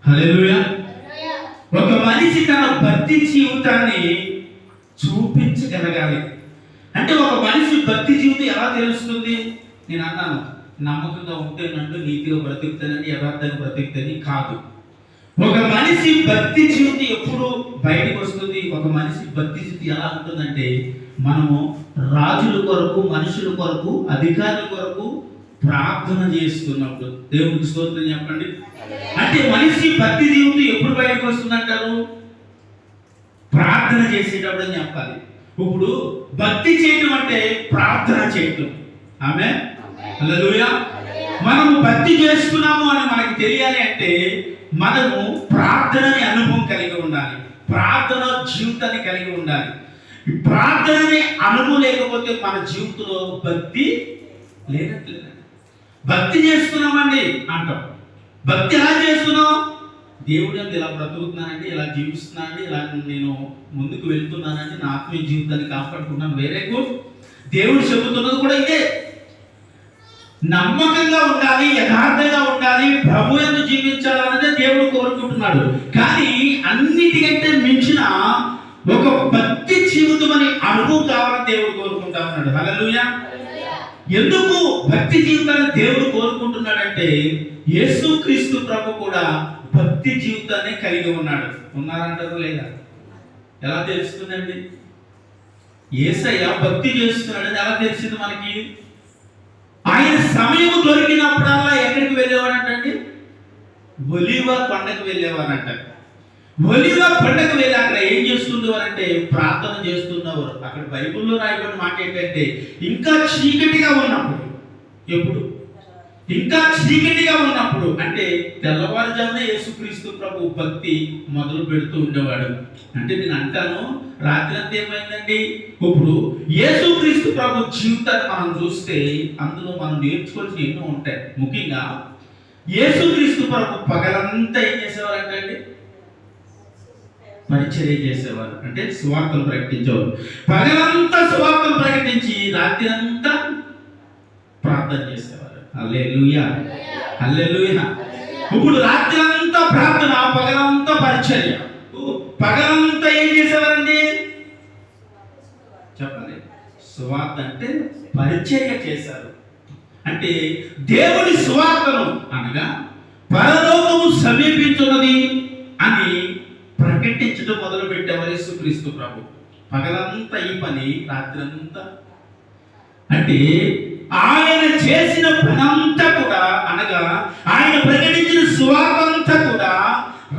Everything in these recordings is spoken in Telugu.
హల్లెలూయా. ఒక మనిషి తన భక్తి జీవితాన్ని చూపించగలగాలి. అంటే ఒక మనిషి భక్తి జీవితం ఎలా తెలుస్తుంది? నేను అన్నాను, నమ్మకంగా ఉంటే నన్ను నీతిగా బ్రతుకుతానని, యథార్థంగా బ్రతుకుతానని కాదు. ఒక మనిషి భక్తి జీవితం ఎప్పుడు బయటకు వస్తుంది? ఒక మనిషి భక్తి జీవితం ఎలా ఉంటుందంటే, మనము రాజుల కొరకు, మనుషుల కొరకు, అధికారుల కొరకు ప్రార్థన చేస్తున్నప్పుడు. దేవుడికి స్తోత్రం చెప్పండి. అంటే మనిషి భక్తి జీవితం ఎప్పుడు బయటకు వస్తుందంటారు? ప్రార్థన చేసేటప్పుడు అని చెప్పాలి. ఇప్పుడు భక్తి చేయటం అంటే ప్రార్థన చేయటం. ఆమేన్, హల్లెలూయా. మనము భక్తి చేస్తున్నాము అని మనకి తెలియాలి అంటే మనము ప్రార్థనని అనుభవం కలిగి ఉండాలి, ప్రార్థన జీవితాన్ని కలిగి ఉండాలి. ఈ ప్రార్థనని అనుభవం లేకపోతే మన జీవితంలో భక్తి లేనట్లేదు. భక్తి చేస్తున్నామండి అంటాం. భక్తి ఎలా చేస్తున్నాం? దేవుడు అంటే ఇలా బ్రతుకుతున్నానండి, ఇలా జీవిస్తున్నానండి, ఇలా నేను ముందుకు వెళ్తున్నానండి, నా ఆత్మీయ జీవితాన్ని కాపాడుకున్నాను, వేరే దేవుడు చెబుతున్నది కూడా ఇదే. నమ్మకంగా ఉండాలి, యథార్థంగా ఉండాలి, ప్రభు యందు జీవించాలన్నదే దేవుడు కోరుకుంటున్నాడు. కానీ అన్నిటికంటే మించిన ఒక భక్తి జీవితం అని అనుభవం కావాలని దేవుడు కోరుకుంటా ఉన్నాడు. హల్లెలూయా. ఎందుకు భక్తి జీవితాన్ని దేవుడు కోరుకుంటున్నాడంటే, యేసుక్రీస్తు ప్రభు కూడా భక్తి జీవితాన్ని కలిగి ఉన్నాడు. ఉన్నారంటారు లేదా? ఎలా తెలుస్తుందండి? యేసయ్య భక్తి చేస్తున్నాడని ఎలా తెలిసింది మనకి? ఆయన సమయం దొరికినప్పుడల్లా ఎక్కడికి వెళ్ళేవాడంటండి? ఒలీవ కొండకు వెళ్ళేవారంట. ఒలీవ కొండకు వెళ్ళి అక్కడ ఏం చేస్తుండేవారంటే ప్రార్థన చేస్తున్నవారు. అక్కడ బైబిల్లో రాయబడిన మాట ఏంటంటే, ఇంకా చీకటిగా ఉన్నప్పుడు, ఎప్పుడు ఇంకా చీకటిగా ఉన్నప్పుడు అంటే తెల్లవారుజామున యేసుక్రీస్తు ప్రభు భక్తి మొదలు పెడుతూ ఉండేవాడు. అంటే నేను అంటాను, రాత్రి అంతా ఏమైందండి? ఇప్పుడు యేసుక్రీస్తు ప్రభు జీవితాన్ని మనం చూస్తే అందులో మనం నేర్చుకోవాల్సిన ఎన్నో ఉంటాయి. ముఖ్యంగా యేసుక్రీస్తు ప్రభు పగలంతా ఏం చేసేవారంటే అండి, పరిచర్య చేసేవారు. అంటే సువార్తలు ప్రకటించేవారు. పగలంతా సువార్తలు ప్రకటించి రాత్రి అంతా ప్రార్థన చేసేవారు. హల్లెలూయా, హల్లెలూయా. ఇప్పుడు రాత్రి అంతా ప్రార్థన, పగలంతా పరిచర్య. పగలంతా ఏం చేసేవారండి? చెప్పండి. సువార్త అంటే పరిచర్య చేశారు. అంటే దేవుడి సువార్తను అనగా పరలోకము సమీపించున్నది అని ప్రకటించడం మొదలు పెట్టేవారు యేసుక్రీస్తు ప్రభు. పగలంతా ఈ పని, రాత్రి అంతా. అంటే ఆయన చేసిన పనంతా కూడా అనగా ఆయన ప్రకటించిన సువార్తంతా కూడా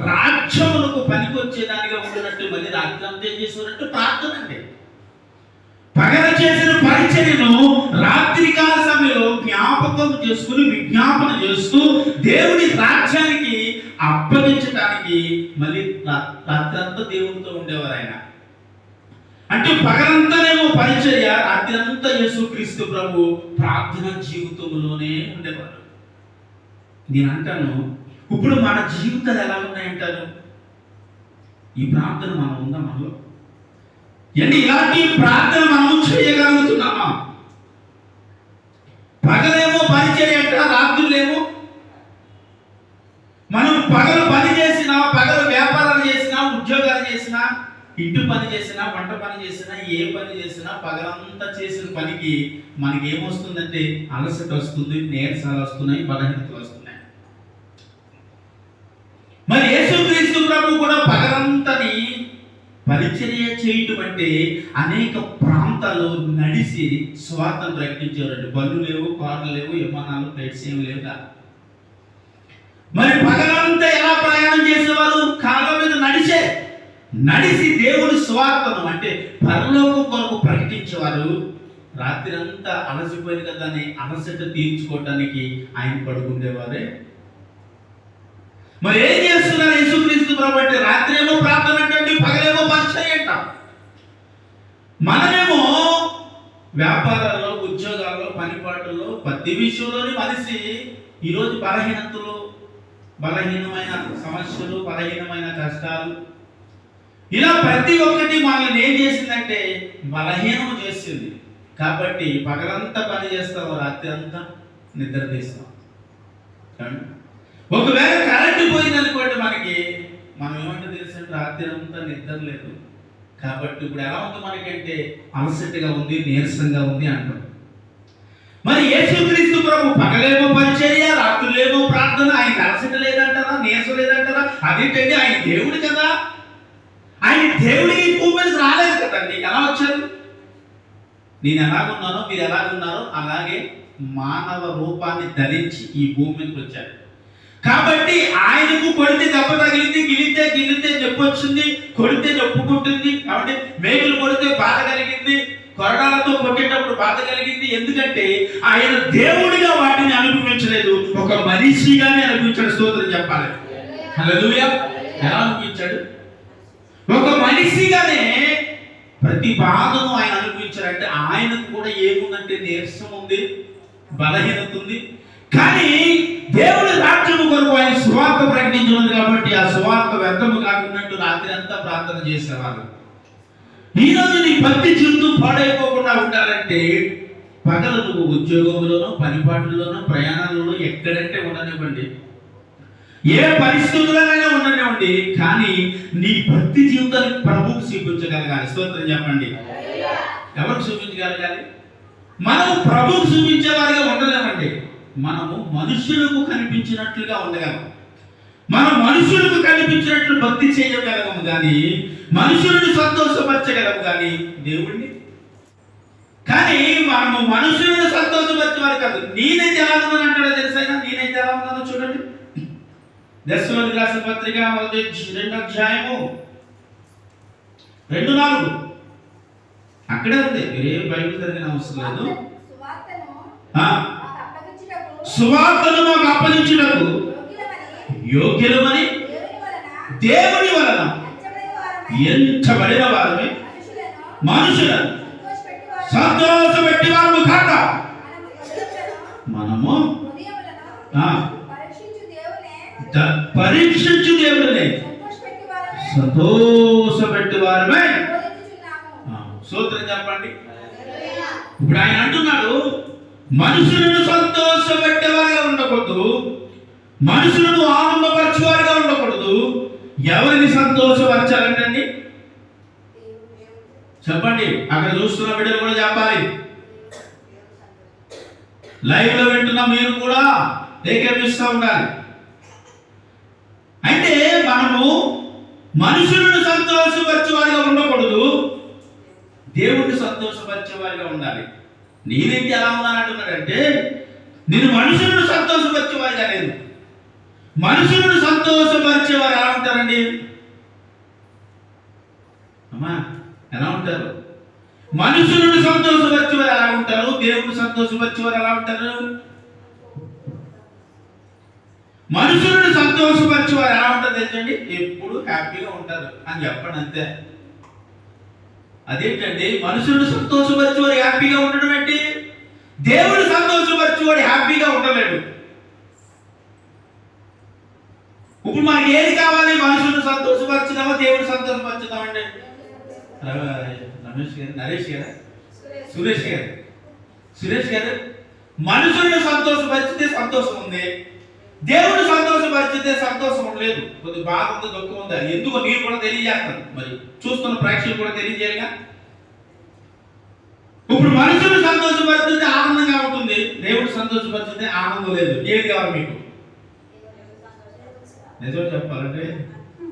రాజ్యములకు పనికొచ్చేదానిగా ఉండినట్టు మళ్ళీ రాత్రి అంతా ఏం చేసేవారంటే ప్రార్థన. అంటే పగల చేసిన పరిచర్యను రాత్రికాల సమయంలో జ్ఞాపకం చేసుకుని విజ్ఞాపన చేస్తూ దేవుడి రాజ్యానికి అప్పగించడానికి మళ్ళీ రాత్రి అంతా దేవుడితో ఉండేవారు ఆయన. అంటే పగలంతానేమో పరిచర్య, రాత్రి అంతా యేసుక్రీస్తు ప్రభు ప్రార్థన జీవితంలోనే ఉండేవారు. నేను అంటాను, ఇప్పుడు మన జీవితాలు ఎలా ఉన్నాయంటారు? ఈ ప్రార్థన మనం ఉందా మనలో? అంటే ఇలాంటి ప్రార్థన మనం చేయగలుగుతున్నామా? పగలేమో పరిచర్య అంట, రాత్రులేమో మనం పగలు పని చేసినా, పగలు వ్యాపారాలు చేసినా, ఉద్యోగాలు చేసినా, ఇంటి పని చేసినా, వంట పని చేసినా, ఏ పని చేసినా పగలంతా చేసిన పనికి మనకి ఏమొస్తుందంటే అలసట వస్తుంది, నీరసాలు వస్తున్నాయి, బలహీనతలు వస్తున్నాయి. మరి యేసుక్రీస్తు ప్రభు కూడా పగలంతని పరిచర్య చేయటం అంటే అనేక ప్రాంతాలు నడిచి స్వార్థను ప్రకటించేవారండి. బళ్ళు లేవు, కార్లు లేవు, విమానాలు, ఫ్లైట్స్ ఏమి లేవు. మరి పగలంతా ఎలా ప్రయాణం చేసేవారు? కాళ్ళ మీద నడిచి దేవుడి స్వార్థను అంటే పరలోకం కొరకు ప్రకటించేవారు. రాత్రి అంతా అలసిపోయింది కదా అని అలసట తీర్చుకోవడానికి ఆయన పడుకుండేవారే. మరి ఏం చేస్తున్నారు యేసుక్రీస్తు ప్రభు అంటే? రాత్రి ఏమో ప్రార్థన అంటే, పగలేమో పరిచర్య అంట. మనమేమో వ్యాపారాల్లో, ఉద్యోగాల్లో, పనిపాటుల్లో, ప్రతి విషయంలోని మనిషి ఈరోజు బలహీనతలు, బలహీనమైన సమస్యలు, బలహీనమైన కష్టాలు, ఇలా ప్రతి ఒక్కటి మనల్ని ఏం చేసిందంటే బలహీనం చేసింది. కాబట్టి పగలంతా పని చేస్తావు, రాత్రి అంతా నిద్ర తీస్తాం. ఒకవేళ కరెంటు పోయింది అనుకోండి మనం ఏమంటే తెలుసంటే రాత్రి అంతా నిద్ర లేదు కాబట్టి ఇప్పుడు ఎలా ఉంది మనకంటే అలసటగా ఉంది, నీరసంగా ఉంది అంటాం. మరి యేసుక్రీస్తు ప్రభు పగలేమో పరిచర్య, రాత్రులేమో ప్రార్థన, ఆయనకి అలసట లేదంటారా, నీరసం లేదంటారా? అదేంటండి, ఆయన దేవుడు కదా. ఆయన దేవుడికి భూమి మీదకి రాలేదు కదండి. ఎలా వచ్చారు? నేను ఎలాగున్నానో మీరు ఎలాగున్నారో అలాగే మానవ రూపాన్ని ధరించి ఈ భూమి మీదకి వచ్చారు. కాబట్టి ఆయనకు కొడితే దెబ్బ తగిలింది, గిలితే నొప్పి వచ్చింది, కొడితే నొప్పుకుంటుంది. కాబట్టి మేకులు కొడితే బాధ కలిగింది, కొరడాలతో కొట్టేటప్పుడు బాధ కలిగింది. ఎందుకంటే ఆయన దేవుడిగా వాటిని అనుభవించలేదు, ఒక మనిషిగానే అనుభవించాడు. స్తోత్రం చెప్పాలి. హల్లెలూయా. ఎలా అనుభవించాడు? ఒక మనిషిగానే ప్రతి బాధను ఆయన అనుభవించారంటే ఆయనకు కూడా ఏముందంటే నీరసం ఉంది, బలహీనత ఉంది. కానీ దేవుడి రాజ్యము కొరకు ఆయన సువార్త ప్రకటించినది కాబట్టి ఆ సువార్త వ్యర్థము కాకున్నట్టు రాత్రి అంతా ప్రార్థన చేసేవారు. ఈరోజు నీ భక్తి జీవితం పాడైపోకుండా ఉండాలంటే పగలు నువ్వు ఉద్యోగంలోనో, పనిపాట్లలోనో, ప్రయాణాలలో ఎక్కడంటే ఉండనివ్వండి, ఏ పరిస్థితులైనా ఉండనివ్వండి, కానీ నీ భక్తి జీవితాన్ని ప్రభువుకు చూపించగలగాలి. స్తోత్రం చెప్పండి. ఎవరికి చూపించగలగాలి? మనము ప్రభువుకు చూపించేవారిగా ఉండలేమండి. మనము మనుషులకు కనిపించినట్లుగా ఉండగలం. మనం మనుషులకు కనిపించినట్లు భక్తి చేయగలము కానీ మనుషులను సంతోషపరచగలము కానీ దేవుణ్ణి. కానీ మనము మనుషులను సంతోషపరిచేవారు కాదు. నేనైతే ఎలా ఉన్నాను అంటాడో తెలుసైనా? నేనైతే ఎలా ఉన్నానో చూడండి. దశలోని రాసిన పత్రిక 2వ అధ్యాయము 2:4 అక్కడే ఉంది. మీరే బైబిల్ చదివిన అవసరం లేదు. సువార్తను మాకు అప్పగించుటకు యోగ్యులమని దేవుని వలన ఎంచబడిన వారమే మనుషులను సంతోషపెట్టి వారు కాక మనము పరీక్షించు దేవుడినే సంతోషపెట్టి వారమే. స్తోత్రం చెప్పండి. ఇప్పుడు ఆయన అంటున్నాడు, మనుషులను సంతోషపెట్టేవారిగా ఉండకూడదు, మనుషులను ఆనందపరిచేవారిగా ఉండకూడదు. ఎవరిని సంతోషపరచాలంటండి? చెప్పండి. అక్కడ చూస్తున్న బిడ్డలు కూడా చెప్పాలి. లైవ్ లో వింటున్న మీరు కూడా ఏకేపిస్తూ ఉండాలి. అయితే మనము మనుషులను సంతోషపరిచేవారిగా ఉండకూడదు, దేవుడిని సంతోషపరిచేవారిగా ఉండాలి. నేనైతే ఎలా ఉన్నానంటున్నాడంటే, నేను మనుషులను సంతోషపరిచేవారిగా లేదు. మనుషులను సంతోషపరిచేవారు ఎలా ఉంటారండి? అమ్మా ఎలా ఉంటారు? మనుషులను సంతోషపరిచేవారు ఎలా ఉంటారు? దేవుడిని సంతోషపరిచేవారు ఎలా ఉంటారు? మనుషులను సంతోషపరిచేవారు ఎలా ఉంటారు తెలుసండి? ఎప్పుడు హ్యాపీగా ఉంటారు అని చెప్పండి, అంతే. అదేంటండి, మనుషులను సంతోషపరిచేవాడు హ్యాపీగా ఉండడం ఏంటి? దేవుడు సంతోషపరిచేవాడు హ్యాపీగా ఉండలేడు. ఇప్పుడు మనకి ఏది కావాలి? మనుషులను సంతోషపరచుదామా, దేవుడు సంతోషపరచుదామండి? రమేష్ గారు, నరేష్ గారు, సురేష్ గారు, మనుషులను సంతోషపరిచితే సంతోషం ఉంది, దేవుడు సంతోషపరిచితే సంతోషం లేదు. కొద్ది బాధ ఉంది, దుఃఖం ఉంది. అది ఎందుకో నేను కూడా తెలియజేస్తాను, మరి చూస్తున్న ప్రేక్షకులు కూడా తెలియజేయగా. ఇప్పుడు మనుషులు సంతోషపరిచితే ఆనందంగా ఉంటుంది, దేవుడు సంతోషపరిచితే ఆనందం లేదు. ఏది కావాలి మీకు? నిజం చెప్పాలంటే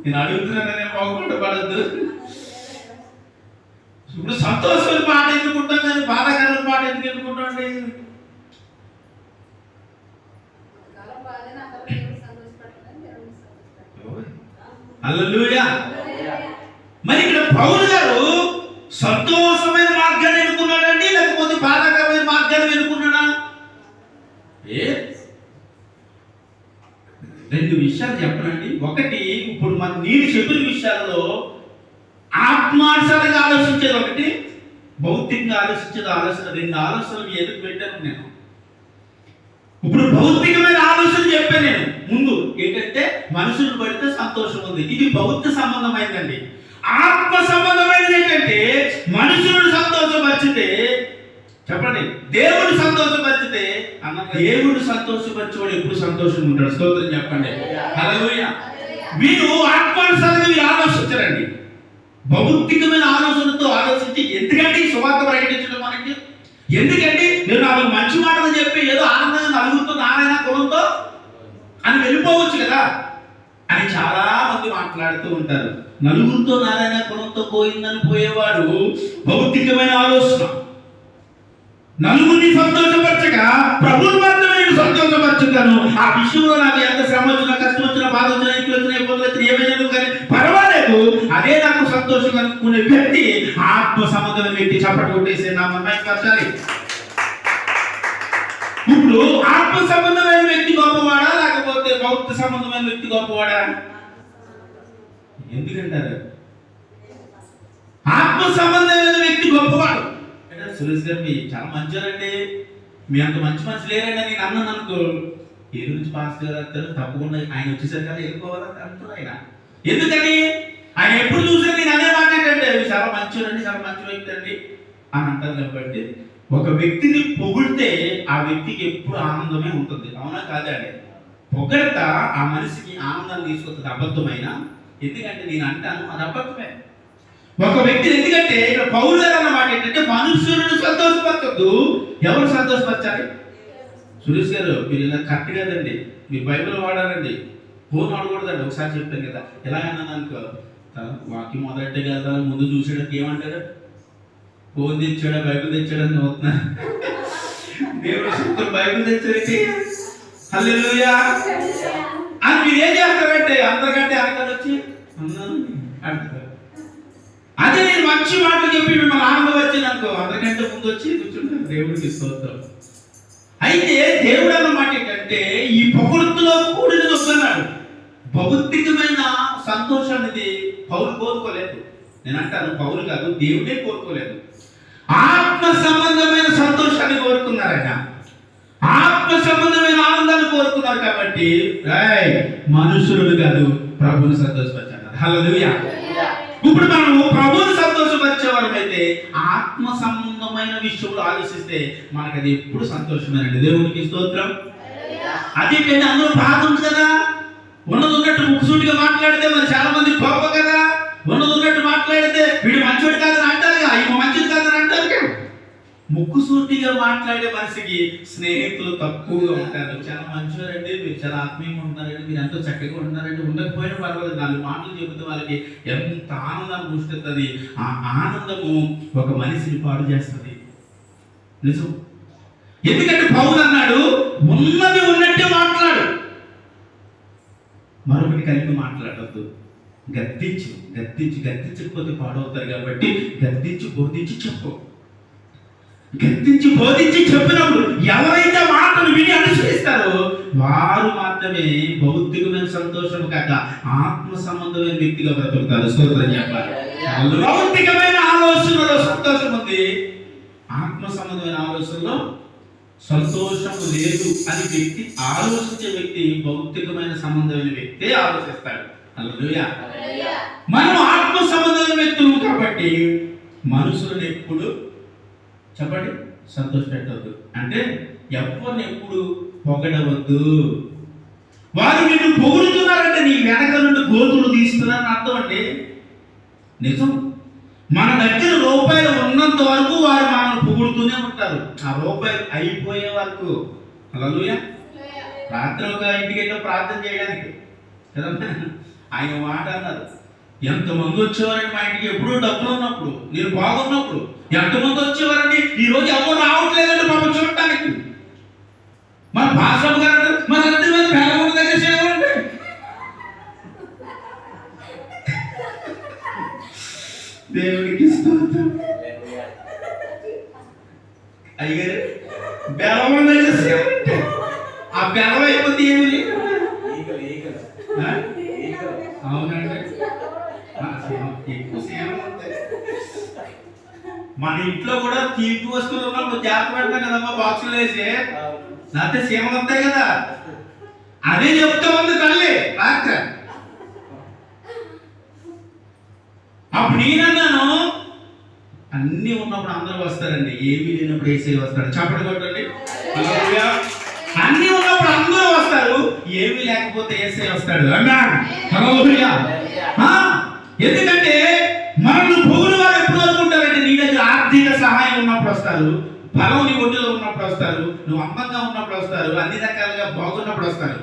నేను అడుగుతున్నాననే బాగుంటే పడద్దు. ఇప్పుడు సంతోషమైన మాట ఎందుకుంటాం కానీ బాధాకరమైన మాట ఎందుకు ఎందుకుంటాం అండి? హల్లెలూయా. మరి ఇక్కడ పౌలు గారు సంతోషమైన మార్గాన్ని ఎన్నుకున్నాడండి, లేకపోతే బాధాకరమైన మార్గాన్ని ఎన్నుకున్నాడా? రెండు విషయాలు చెప్పనండి. ఒకటి, ఇప్పుడు నేను చెప్పిన విషయాల్లో ఆత్మానుసారంగా ఆలోచించేది ఒకటి, భౌతికంగా ఆలోచించేది ఆలోచన. రెండు ఆలోచనలు ఎదురు పెట్టాను నేను. ఇప్పుడు భౌతికమైన ఆలోచన చెప్పాను నేను ముందు. ఏంటంటే మనుషులు పడితే సంతోషం ఉంది, ఇది భౌతిక సంబంధమైందండి. ఆత్మ సంబంధమైనది ఏంటంటే మనుషులను సంతోషపరిచితే చెప్పండి. దేవుడు సంతోషపరిచితే దేవుడు సంతోషపరిచేవాడు ఎప్పుడు సంతోషంగా ఉంటాడు. స్తోత్రం చెప్పండి. హల్లెలూయా. వీరు ఆత్మానుసారంగా వీరు ఆలోచించారండి. భౌతికమైన ఆలోచనతో ఆలోచించి ఎందుకంటే సువార్త ప్రకటించడం మనకి ఎందుకండి నేను నాకు మంచి మాటలు చెప్పి ఏదో ఆనందంగా నలుగురితో నారాయణ కులంతో అని వెళ్ళిపోవచ్చు కదా అని చాలా మంది మాట్లాడుతూ ఉంటారు. నలుగురితో నారాయణ కులంతో పోయిందని పోయేవాడు భౌతికమైన ఆలోచన. నలుగురిని సంతోషపరచగా ప్రభువుని మాత్రమే నేను సంతోషపరచుతాను. ఆ విషయంలో నాకు ఎంత శ్రమ వచ్చినా, కష్టం వచ్చినా, బాధ వచ్చినా, ఇంట్లో వచ్చినా, ఇబ్బందులు వచ్చినా, ఏమైనా కానీ పర్వాలేదు, అదే నాకు సంతోషం అనుకునే వ్యక్తి ఆత్మ సంబంధమైన వ్యక్తి. చప్పటి కొట్టేసి నా మహిమపరచాలి. ఇప్పుడు ఆత్మ సంబంధమైన వ్యక్తి గొప్పవాడా లేకపోతే భౌతిక సంబంధమైన వ్యక్తి గొప్పవాడా? ఎందుకంటారు ఆత్మ సంబంధమైన వ్యక్తి గొప్పవాడు? సురేష్ గారు మీ చాలా మంచివారండి, మీ అంత మంచి మనిషి లేరండి నేను అన్నాను అనుకో, ఏ నుంచి పాస్ గారు తప్పకుండా ఆయన వచ్చేసరికి కదా వెళ్ళిపోవాలని అంటున్నారు ఆయన. ఎందుకని ఆయన ఎప్పుడు చూసినా నేను అదే మాట ఏంటంటే చాలా మంచివారండి, చాలా మంచి వ్యక్తి అండి అని అంటారు. కాబట్టి ఒక వ్యక్తిని పొగిడితే ఆ వ్యక్తికి ఎప్పుడు ఆనందమే ఉంటుంది. అవునా కాదా అండి? పొగడత ఆ మనిషికి ఆనందాన్ని తీసుకొస్తుంది అబద్ధమైన. ఎందుకంటే నేను అంటాను అది అబద్ధమే. ఒక వ్యక్తి ఎందుకంటే ఇక్కడ పౌలు గారు అన్నమాట ఏంటంటే మనుషులను సంతోషపరచొద్దు, ఎవరు సంతోషపరచాలి? సురేష్ గారు మీరు ఇలా కరెక్ట్ కదండి, మీరు బైబిల్ వాడారండి, ఫోన్ వాడకూడదండి. ఒకసారి చెప్పాను కదా, ఎలాగన్నా అనుకో వాక్యం మొదలెట్టే కదా ముందు చూసేటప్పుడు ఏమంటాడు, ఫోన్ తెచ్చాడా బైబిల్ తెచ్చాడని చదువుతున్నా, దేవుడు శక్తులు బైబిల్ తెచ్చాడండి హల్లెలూయా అని మీరు ఏం చేస్తారంటే అందరికంటే అక్కడ వచ్చి అంటారు. అదే నేను మంచి మాటలు చెప్పి మిమ్మల్ని ఆనందం వచ్చింది అనుకో, అందరికంటే ముందు వచ్చి కూర్చుంటారు. దేవుడికి స్తోత్రం. అయితే దేవుడు అన్నమాట ఏంటంటే ఈ పొగడుతులో కూడినది వస్తున్నాడు. భౌతికమైన సంతోషం అనేది పౌలు కోరుకోలేదు. నేను అంటాను పౌలు కాదు, దేవుడే కోరుకోలేదు. ఆత్మ సంబంధమైన సంతోషాన్ని కోరుకున్నారు ఆయన. ఆత్మ సంబంధమైన ఆనందాన్ని కోరుకున్నారు. కాబట్టి మనుషులు కాదు ప్రభువుని సంతోషపరిచారు. హల్లెలూయా. ఇప్పుడు మనము ప్రభువుని సంతోషపరిచే వారమైతే ఆత్మ సంబంధమైన విషయంలో ఆలోచిస్తే మనకు అది ఎప్పుడు సంతోషమేనండి. దేవునికి స్తోత్రం. అదేంటంటే అందులో బాధ ఉంది కదా, ఉన్నది ఉన్నట్టు ముక్కుసూటిగా మాట్లాడితే మరి చాలా మంది గొప్ప కదా, ఉన్నది ఉన్నట్టు మాట్లాడితే వీడు మంచోడు కాదని అంటారు, ఈమె మంచిది కాదని అంటారు. ముక్కుసూటిగా మాట్లాడే మనిషికి స్నేహితులు తక్కువగా ఉంటారు. చాలా మంచివారండి, మీరు చాలా ఆత్మీయంగా ఉంటున్నారండి, మీరు ఎంతో చక్కగా ఉంటున్నారండి, ఉండకపోయినా పర్వాలేదు, 4 మాటలు చెబితే వాళ్ళకి ఎంత ఆనందాన్ని పుష్టిస్తుంది. ఆ ఆనందము ఒక మనిషిని పాడు చేస్తుంది. నిజం. ఎందుకంటే పౌలు అన్నాడు ఉన్నది ఉన్నట్టే మాట్లాడు, మరొకటి కలిపి మాట్లాడద్దు. గద్దించకపోతే పాడవుతారు. కాబట్టి గద్దించి బోధించి చెప్పు. గద్దించి బోధించి చెప్పినప్పుడు ఎవరైతే మాటలు విని అనుసరిస్తారో వారు మాత్రమే భౌతికమైన సంతోషం కాక ఆత్మ సంబంధమైన వ్యక్తిగా బ్రతుకుతారు. స్తోత్రం చెప్పాలి. భౌతికమైన ఆలోచనలో సంతోషం ఉంది, ఆత్మ సంబంధమైన ఆలోచనలో సంతోషం లేదు అని వ్యక్తి ఆలోచించే వ్యక్తి భౌతికమైన సంబంధమైన వ్యక్తే ఆలోచిస్తాడు. హల్లెలూయా. మనం ఆత్మ సంబంధమైన వ్యక్తులు కాబట్టి మనుషులను ఎప్పుడు చెప్పండి సంతోష పెట్టవద్దు. అంటే ఎవరిని ఎప్పుడు పొగడవద్దు. వారు నిన్ను పొగుడుతున్నారంటే నీ వెనక నుండి గోతులు తీస్తున్నారని అర్థం అండి. నిజం. మన దగ్గర రూపాయలు ఉన్నంత వరకు వారు మనల్ని పొగుడుతూనే ఉంటారు. ఆ రూపాయలు అయిపోయే వరకు. హల్లెలూయా. రాత్రి ఒక ఇంటికి వెళ్ళి ప్రార్థన చేయడానికి కదమ్మా, ఆయన మాట అన్నారు, ఎంతమంది వచ్చేవారండి మా ఇంటికి ఎప్పుడూ డబ్బులు ఉన్నప్పుడు, నేను బాగున్నప్పుడు ఎంతమంది వచ్చేవారండి, ఈ రోజు ఎవరు రావట్లేదండి పాప చూడటానికి. మన భాష గారు మన పేదవాళ్ళ దగ్గర చేయాలండి. దేవుడికి అయ్యారు బెలవం దగ్గర చేయాలంటే ఆ బెలవ అయిపోతే ఏమి లేదు. అవునండి, ఎక్కువ సేవ ఉంటాయి. మన ఇంట్లో కూడా తీపి వస్తువులు ఉన్నప్పుడు జాగ్రత్త పెడతాం కదమ్మా, బాక్సులు వేసి, లేకపోతే సీమలు వస్తాయి కదా. అదే చెప్తా ఉంది తల్లి రాత్రి. అప్పుడు నేనన్నాను అన్నీ ఉన్నప్పుడు అందరూ వస్తారండి, ఏమీ లేనప్పుడు యేసయ్య వస్తాడు. చప్పట్లు కొట్టండి. హల్లెలూయా. అన్నీ ఉన్నప్పుడు అందరూ వస్తారు, ఏమీ లేకపోతే యేసయ్య వస్తాడు. ఆమేన్. హల్లెలూయా. ఎందుకంటే మనల్ని పొగుడు వారు ఎప్పుడు అనుకుంటారంటే, నీ దగ్గర ఆర్థిక సహాయం ఉన్నప్పుడు వస్తారు, బలం నీ ఒడ్డులో ఉన్నప్పుడు వస్తారు, నువ్వు అందంగా ఉన్నప్పుడు వస్తారు, అన్ని రకాలుగా బాగున్నప్పుడు వస్తారు.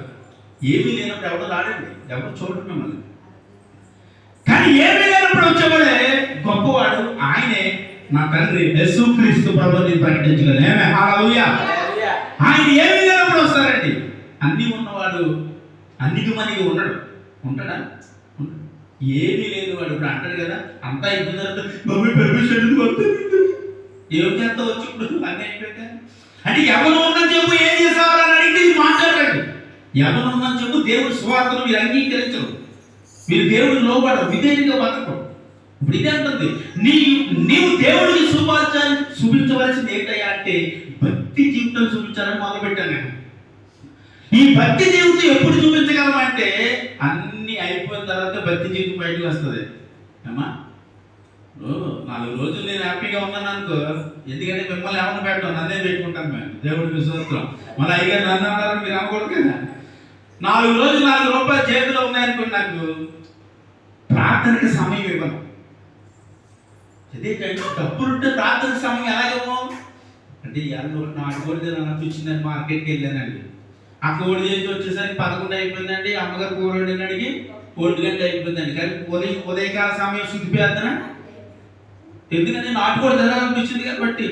ఏమీ లేనప్పుడు ఎవరు రాడండి, ఎవరు చూడరు మిమ్మల్ని. కానీ ఏమీ లేనప్పుడు వచ్చేవాడే గొప్పవాడు, ఆయనే నా తండ్రి యేసుక్రీస్తు ప్రభువుని ప్రకటించగలను. హల్లెలూయా. ఆయన ఏమీ లేనప్పుడు వస్తారండి. అన్ని ఉన్నవాడు అన్నికి మనకి ఉండడు. ఉంటాడా? ఏమీ లేదు వాడు. ఇప్పుడు అంటాడు కదా, అంతా అయిపోయింది, మమ్మీ పర్మిషన్ ఏం చేస్తా వచ్చి ఇప్పుడు అన్నీ అయిపోయాక అంటే ఎవరు ఉన్నది చెప్పు, ఏం చేసేవారని అడిగితే ఇది మాట్లాడండి. ఎవరు ఉన్నది చెప్పు, దేవుడు సువార్తను మీరు అంగీకరించరు, మీరు దేవుడికి లోబడరు, విధేయుడిగా బతకరు. ఇప్పుడు ఇదే అంటుంది, నీవు దేవుడికి చూపించవలసింది ఏంటయ్యా అంటే భక్తి జీవితం చూపించాలని మొదలుపెట్టాను నేను. ఈ భక్తి జీవితం ఎప్పుడు చూపించగలమంటే అన్ని అయిపోయిన తర్వాత భక్తి జీవితం బయటకు వస్తుంది. అమ్మా 4 రోజులు నేను హ్యాపీగా ఉన్నాను అనుకో, ఎందుకంటే మిమ్మల్ని ఏమన్నా పెట్టాం, నన్నే పెట్టుకుంటాను మేము, దేవుడికి స్తోత్రం. మళ్ళీ అయ్యగారు నన్ను అన్నారని మీరు అనకూడదు కదా. 4 రోజులు 4 రూపాయలు చేతిలో ఉన్నాయనుకోండి, నాకు ప్రార్థనకి సమయం ఇవ్వను. అదే డబ్బులుంటే ప్రార్థనకి సమయం ఎలాగేమో అంటే, నాటుకోడి అనిపించిందని మార్కెట్కి వెళ్ళానండి, ఆ కోడి చేసి వచ్చేసరికి 11 అయిపోయిందండి, అమ్మగారు కూర వండిన అడిగి 1 గంట అయిపోయిందండి. కానీ ఉదయకాల సమయం శుద్ధిపేద్దన, ఎందుకంటే నాటుకోడి తినాలనిపించింది కాబట్టి.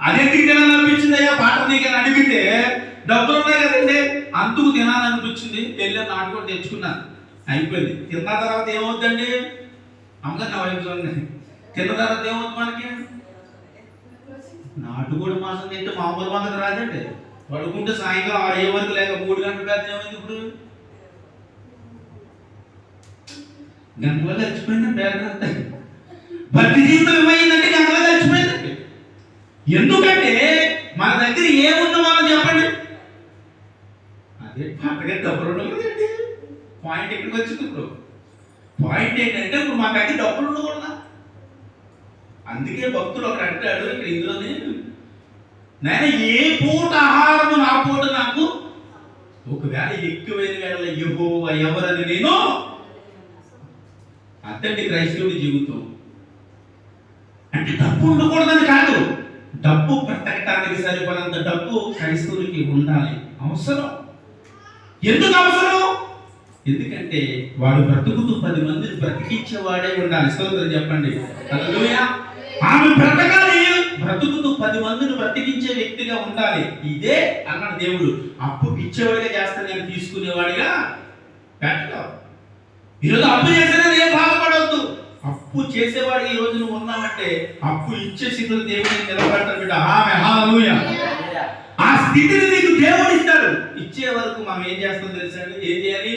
అదెందుకు తినాలనిపించింది అయ్యా పాట నీకని అడిగితే, డబ్బులు ఉన్నాయి కదండి అందుకు తినాలనిపించింది, వెళ్ళి నాటుకోడి తెచ్చుకున్నాను. అయిపోయింది. తిన్న తర్వాత ఏమవుతుందండి, అమ్మగారు నా వైపు చూడండి, తిన్న తర్వాత ఏమవుతుంది మనకి, నాటుకోడి మాసం తింటే మామూలు మాకు రాదండి. పడుకుంటే సాయంత్రం 6 వరకు లేక 3 గంటల పెద్ద ఏమైంది, ఇప్పుడు గంటలో చచ్చిపోయింది. పేద భక్తి జీవితం ఏమైందంటే గంటలో చచ్చిపోయిందండి. ఎందుకంటే మన దగ్గర ఏముందో మనం చెప్పండి, అదే పాటగా డబ్బులు ఉండకూడదండి. పాయింట్ ఎక్కడికి వచ్చింది ఇప్పుడు, పాయింట్ ఏంటంటే ఇప్పుడు మన దగ్గర డబ్బులు ఉండకూడదా. అందుకే భక్తులు ఒకటి అంటాడు ఇక్కడ ఇందులోనే, నేను ఏ పూట ఆహారము నా పూట నాకు, ఒకవేళ ఎక్కువైన వేళ యెహోవా ఎవరని నేను. అదండి క్రైస్తవుడి జీవితం అంటే. డబ్బు ఉండకూడదని కాదు, డబ్బు బ్రతకటానికి సరిపడంత డబ్బు క్రైస్తవుడికి ఉండాలి, అవసరం. ఎందుకు అవసరం? ఎందుకంటే వాడు బ్రతుకుతూ 10 మందిని బ్రతికించేవాడే ఉండాలి. స్తోత్రం చెప్పండి. హల్లెలూయా. ఆమె బ్రతకాలి, బ్రతుకుతూ 10 మందిని బ్రతికించే వ్యక్తిగా ఉండాలి. ఇదే అన్నాడు దేవుడు. అప్పు ఇచ్చేవాడిగా చేస్తాను, నేను తీసుకునేవాడిగా పెట్టావు. ఈరోజు అప్పు చేసినా ఏం బాధపడవద్దు. అప్పు చేసేవాడు ఈ రోజు నువ్వు ఉన్నావంటే అప్పు ఇచ్చే స్థితిలో దేవుడిని నిలబడతాడు బిడ్డ. ఆమె హల్లెలూయా. ఆ స్థితిని నీకు దేవుడు ఇస్తాడు. ఇచ్చే వరకు మనం ఏం చేస్తాం తెలుసా? ఏం చేయాలి?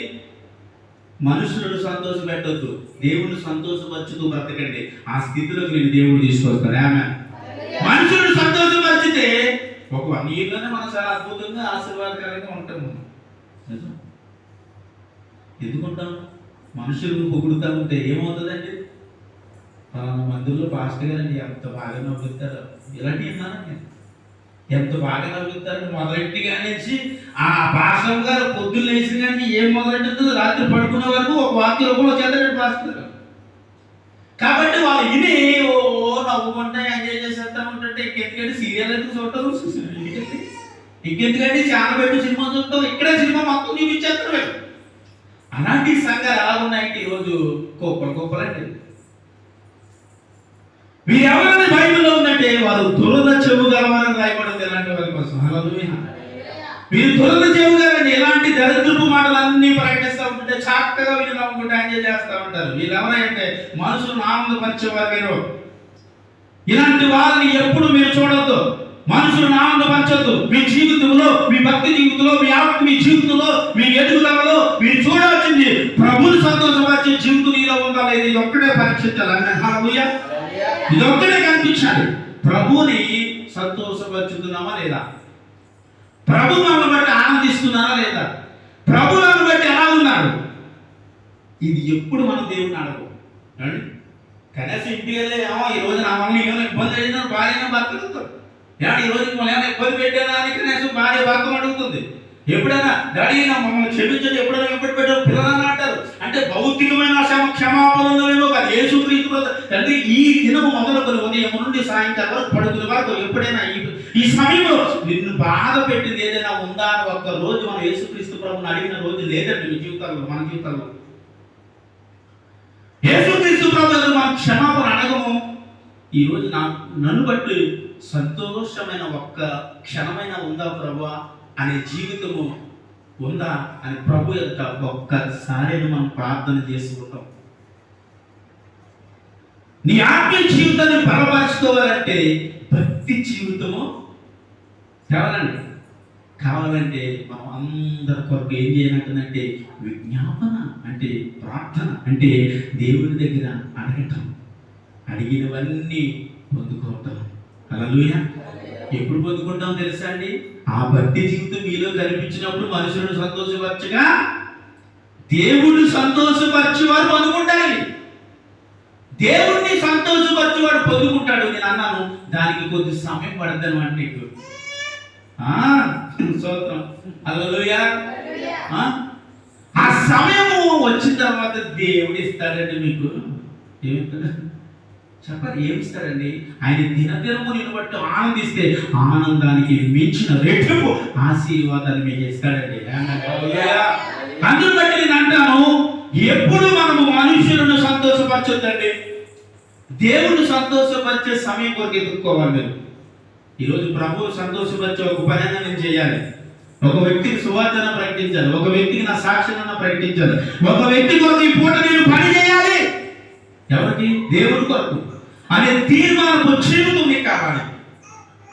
మనుషులను సంతోష పెట్టొద్దు, దేవుని సంతోషపరచుతూ బ్రతకండి. ఆ స్థితిలోకి నేను దేవుడు తీసుకొస్తాడు. ఆమె మనుషులను సంతోషపరిచితే ఒక 1 ఇయర్లోనే మనం చాలా అద్భుతంగా ఆశీర్వాదకరంగా ఉంటాము. ఎందుకుంటాం? మనుషులను పొగుడుతూ ఉంటే ఏమవుతుందండి? పలానా మందిలో పాస్టర్ గారండి ఎంత బాగా నవ్వుతారో, ఇలాంటి విన్నానండి, ఎంత బాగా నవ్వుతారని మొదలెట్టి కానిచ్చి ఆ పాస్టర్ గారు పొద్దున్న వేసిన కానీ ఏం మొదలెట్టుందో రాత్రి పడుకునే వరకు ఒక వాక్య రూపంలో చేస్తాడు పాస్టర్ గారు. కాబట్టి వాళ్ళు విని ఓ నవ్వుకుంటా ఎంజాయ్ చేసేస్తా ఉంటుంటే ఇంకెందుకంటే సీరియల్ అయితే చూడటం, ఇంకెందుకంటే చాలా పెట్టి సినిమా చూస్తాం, ఇక్కడే సినిమా మొత్తం చూపించేస్తారు. అలాంటి సంఘాలు ఎలా ఉన్నాయంటే ఈరోజు కుప్పలండి. మీరు ఎవరైనా బైబిల్లో ఉందంటే వారు దురద చెవు గలవారని రాయబడింది ఎలాంటి వారి కోసం. హల్లెలూయా. మీరు దురద చెవు గలండి, ఎలాంటి దరిద్రపు మాటలన్నీ ప్రకటిస్తూ ఉంటుంటే చక్కగా వీళ్ళు నవ్వుకుంటే ఎంజాయ్ చేస్తూ ఉంటారు. వీళ్ళు ఎవరంటే మనుషులను ఆనందపరిచేవారు. మీరు ఇలాంటి వారిని ఎప్పుడు మీరు చూడొద్దు, మనుషులను ఆనందపరచొద్దు. మీ జీవితంలో, మీ భక్తి జీవితంలో, మీ జీవితంలో, మీ ఎదుగుదలలో మీరు చూడాల్సింది ప్రభువుని సంతోషపరిచే జీవితం నీలో ఉందా లేదా, ఇది ఒక్కడే పరీక్షించాలి. హల్లెలూయా. ఇది ఒక్కడే కనిపించాలి. ప్రభువుని సంతోషపరుచుతున్నామా లేదా, ప్రభు మనల్ని బట్టి ఆనందిస్తున్నారా లేదా, ప్రభు మనల్ని బట్టి ఎలా ఉన్నారు, ఇది ఎప్పుడు మనం దేవుని అడగం. కనీసం ఇంటికి వెళ్ళి ఈ రోజు నా వల్ల ఏమైనా ఇబ్బంది అయినా భార్య భర్త అడుగుతాడు. ఈ రోజు ఏమైనా ఇబ్బంది పెట్టానా అని కనీసం భార్య భర్త అడుగుతుంది. ఎప్పుడైనా డాడీ నా మమ్మల్ని క్షమించండి, ఎప్పుడైనా ఎప్పుడు పెట్టారు పిల్లలని అంటారు. అంటే భౌతికమైన క్షమాపణలో కాదు, యేసుక్రీస్తు తండ్రి ఈ దినము మొదలుకొని ఉదయం నుండి సాయంకాలం వరకు పడుకునే వరకు ఎప్పుడైనా ఈ సమయంలో నిన్ను బాధ పెట్టింది ఏదైనా ఉందా అని ఒక్క రోజు మనం యేసుక్రీస్తు ప్రభుని అడిగిన రోజు లేదండి మీ జీవితాల్లో, మన జీవితాల్లో. యేసుక్రీస్తు ప్రభు మనం క్షమాపణ అడగము. ఈ రోజు నన్ను బట్టి సంతోషమైన ఒక్క క్షణమైన ఉందా ప్రభువా అనే జీవితము ఉందా అని ప్రభు యొక్క ఒక్కసారి మనం ప్రార్థన చేసుకుంటాం. నీ ఆత్మీయ జీవితాన్ని బలపరుచుకోవాలంటే భక్తి జీవితము కావాలంటే మనం అందరి కొరకు ఏం చేయాలంటే విజ్ఞాపన అంటే ప్రార్థన అంటే దేవుని దగ్గర అడగటం, అడిగినవన్నీ పొందుకోవటం. హల్లెలూయా. ఎప్పుడు పొందుకుంటాం తెలుసా అండి? ఆ భక్తి జీవితం మీలో కనిపించినప్పుడు మనుషులను సంతోషపరచగా దేవుడు సంతోషపరిచేవారు పొందుకుంటారు. దేవుడిని సంతోషపరిచేవాడు పొందుకుంటాడు. నేను అన్నాను దానికి కొద్ది సమయం పడద్దని అంటే స్తోత్రం. హల్లెలూయా. ఆ సమయము వచ్చిన తర్వాత దేవుడు ఇస్తాడండి. మీకు ఏమిస్తాడు చెప్పండి? ఏమిస్తాడండి? ఆయన దినదినము నిన్ను బట్టి ఆనందిస్తే ఆనందానికి మించిన రెట్టింపు ఆశీర్వాదాన్ని మీకు ఇస్తాడండి. అందుని బట్టి నేను అంటాను, ఎప్పుడు మనము మనుషులను సంతోషపరచొద్దండి, దేవుడు సంతోషపరిచే సమయం కొరకు ఎదుర్కోవాలి. మీరు ఈరోజు ప్రభువు సంతోషపరిచే ఒక పనిగా నేను చేయాలి. ఒక వ్యక్తికి సువార్తన ప్రకటించాలి, ఒక వ్యక్తికి నా సాక్ష్యాన్ని ప్రకటించాలి, ఒక వ్యక్తి కొరకు ఈ పూట నేను పని చేయాలి. ఎవరికి? దేవుడి కొరకు అనే తీర్మానపు జీవితం నీకు కావాలి.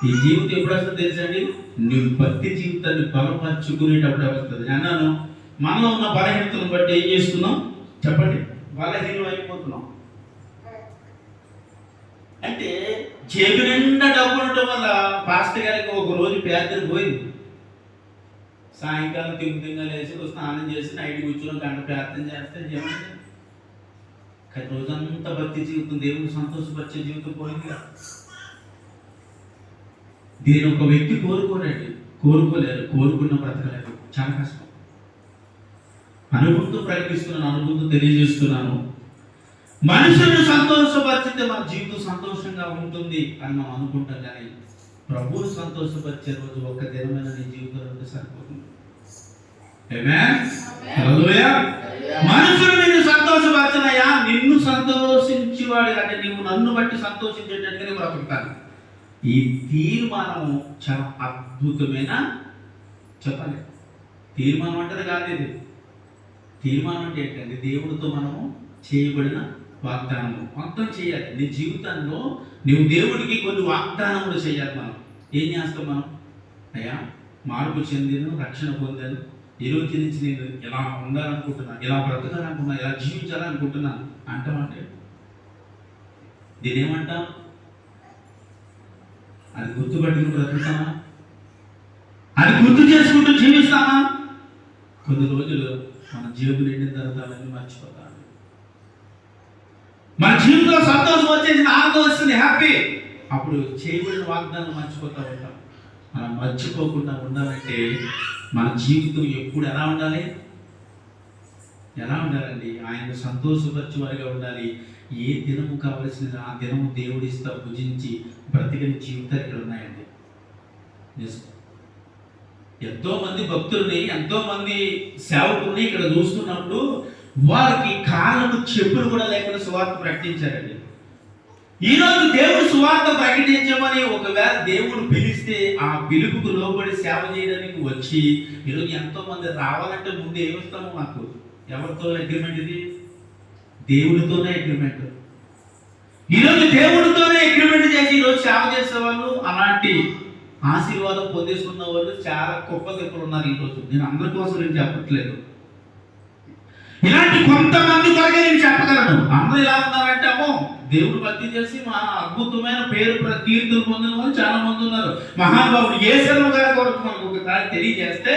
ఈ జీవితం ఎప్పుడు వస్తుంది తెలుసండి? నువ్వు భక్తి జీవితాన్ని బలపరుచుకునేటప్పుడు వస్తుంది. అన్నాను మనలో ఉన్న బలహీనతను బట్టి ఏం చేస్తున్నాం చెప్పండి? బలహీనం అయిపోతున్నాం. అంటే జేబు నిండా డబ్బు ఉండటం వల్ల పాస్టర్ గారికి ఒక రోజు పేదలు పోయింది. సాయంకాలం తింగా లేచి స్నానం చేసి నైట్ కూర్చొని గంట ప్రార్థన చేస్తే ఏమంటే కానీ రోజంతా భక్తి జీవితం, దేవుని సంతోషపరిచే జీవితం పోయింది. దీని ఒక వ్యక్తి కోరుకోలేరు, కోరుకున్న బ్రతకలేరు. చాలా కష్టం. అనుభూతి ప్రకటిస్తున్నాను, అనుభూతి తెలియజేస్తున్నాను. మనుషులను సంతోషపరిచితే మన జీవితం సంతోషంగా ఉంటుంది అని మనం అనుకుంటాం. కానీ ప్రభువును సంతోషపరిచే రోజు ఒక్క దినమైన నీ జీవితంలో ఉంటే సరిపోతుంది. ఆమేన్. హల్లెలూయా. మనుషులు నిన్ను సంతోషపరచనయ్యా, నిన్ను సంతోషించేవాడు అంటే నీవు నన్ను బట్టి సంతోషించేటట్టుగా నేను బ్రతుకుతాను. ఈ తీర్మానం చాలా అద్భుతమైన చెప్పండి. తీర్మానం అంటే కాదు ఇది. తీర్మానం అంటే ఏంటంటే దేవుడితో మనము చేయబడిన వాగ్దానము మొత్తం చేయాలి. నీ జీవితంలో నువ్వు దేవుడికి కొన్ని వాగ్దానములు చేయాలి. మనం ఏం చేస్తాం? మనం అయ్యా మార్పు చెందిన రక్షణ పొందాను, ఈ రోజు నుంచి నేను ఇలా ఉండాలనుకుంటున్నాను, ఇలా బ్రతకాలనుకుంటున్నాను, ఇలా జీవించాలనుకుంటున్నాను అంటామంటే దీని ఏమంటాం? అది గుర్తుపట్టుకుని బ్రతుకుతామా? అది గుర్తు చేసుకుంటూ జీవిస్తామా? కొన్ని రోజులు మన జేబు నిండిన తర్వాత అవన్నీ మర్చిపోతాం. మన జీవితంలో సంతోషం వచ్చేసి ఆనందం వస్తుంది, హ్యాపీ. అప్పుడు చేయబడిన వాగ్దానం మర్చిపోతూ ఉంటాం. మనం మర్చిపోకుండా ఉండాలంటే మన జీవితం ఎప్పుడు ఎలా ఉండాలి? ఎలా ఉండాలండి? ఆయన సంతోషపరిచే వారిగా ఉండాలి. ఏ దినము కావలసింది ఆ దినము దేవుడిస్తా భుజించి బ్రతికిన జీవితాలు ఇక్కడ ఉన్నాయండి. ఎంతో మంది భక్తుల్ని, ఎంతో మంది సేవకుల్ని ఇక్కడ చూస్తున్నప్పుడు వారికి కాళ్ళకు చెప్పులు కూడా లేకుండా సువార్త ప్రకటించారండి. ఈరోజు దేవుడు సువార్త ప్రకటించమని ఒకవేళ దేవుడు పిలిస్తే ఆ పిలుపుకు లోబడి సేవ చేయడానికి వచ్చి ఈరోజు ఎంతో మంది రావాలంటే ముందు ఏమిస్తామో నాకు ఎవరితో అగ్రిమెంట్? ఇది దేవుడితోనే అగ్రిమెంట్. ఈరోజు దేవుడితోనే అగ్రిమెంట్ చేసి ఈరోజు సేవ చేసే వాళ్ళు, అలాంటి ఆశీర్వాదం పొందేసుకున్న వాళ్ళు చాలా గొప్ప గొప్పలు ఉన్నారు. ఈరోజు నేను అందరి కోసం నేను చెప్పట్లేదు, ఇలాంటి కొంతమంది కొరకే నేను చెప్పగలను. అందరూ ఎలా ఉన్నారంటే అమ్మో దేవుడు భక్తి చేసి మా అద్భుతమైన పేరు కీర్తులు పొందిన వాళ్ళు చాలా మంది ఉన్నారు. మహానుభావుడు యేసయ్య గారి కొరకు మనకు ఒకసారి తెలియజేస్తే,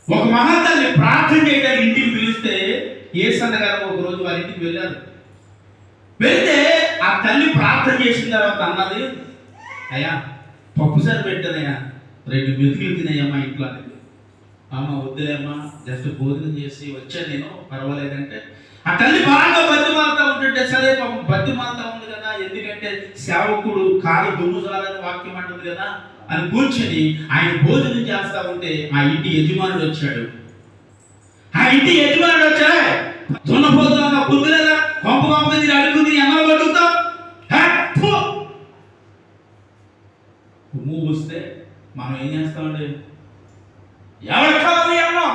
ఒక మహాతల్లి ప్రార్థన చేయడానికి ఇంటికి పిలిస్తే యేసయ్య గారు ఒక రోజు వారి ఇంటికి వెళ్ళారు. వెళ్తే ఆ తల్లి ప్రార్థన చేసిన తర్వాత అన్నది, అయ్యా పప్పుసారి పెట్టదయ్యా, 2 మెతుకులు తినయ్యమ్మా ఇంట్లో అనేది. అమ్మ వద్దులేమ్మా, జస్ట్ భోజనం చేసి వచ్చాను నేను, పర్వాలేదంటే ఆ తల్లి బాగా బతిమాలుతా ఉంటుంటే, సరే పాపం బతిమాలుతా ఉంది కదా, ఎందుకంటే సేవకుడు కాలు దుమ్ము చాలని వాక్యం అంటుంది కదా అని కూర్చొని ఆయన భోజనం చేస్తా ఉంటే ఆ ఇంటి యజమానుడు వచ్చాడు. ఆ ఇంటి యజమానుడు వచ్చా, దున్నపోతున్నా బుద్ధి లేదా, కొంప కొంప తిని అడుగుతుంది, ఎన్నో బతుకుతావు ఉమ్ము వస్తే మనం ఏం చేస్తామండి? ఎవరు కావాలి అమ్మా,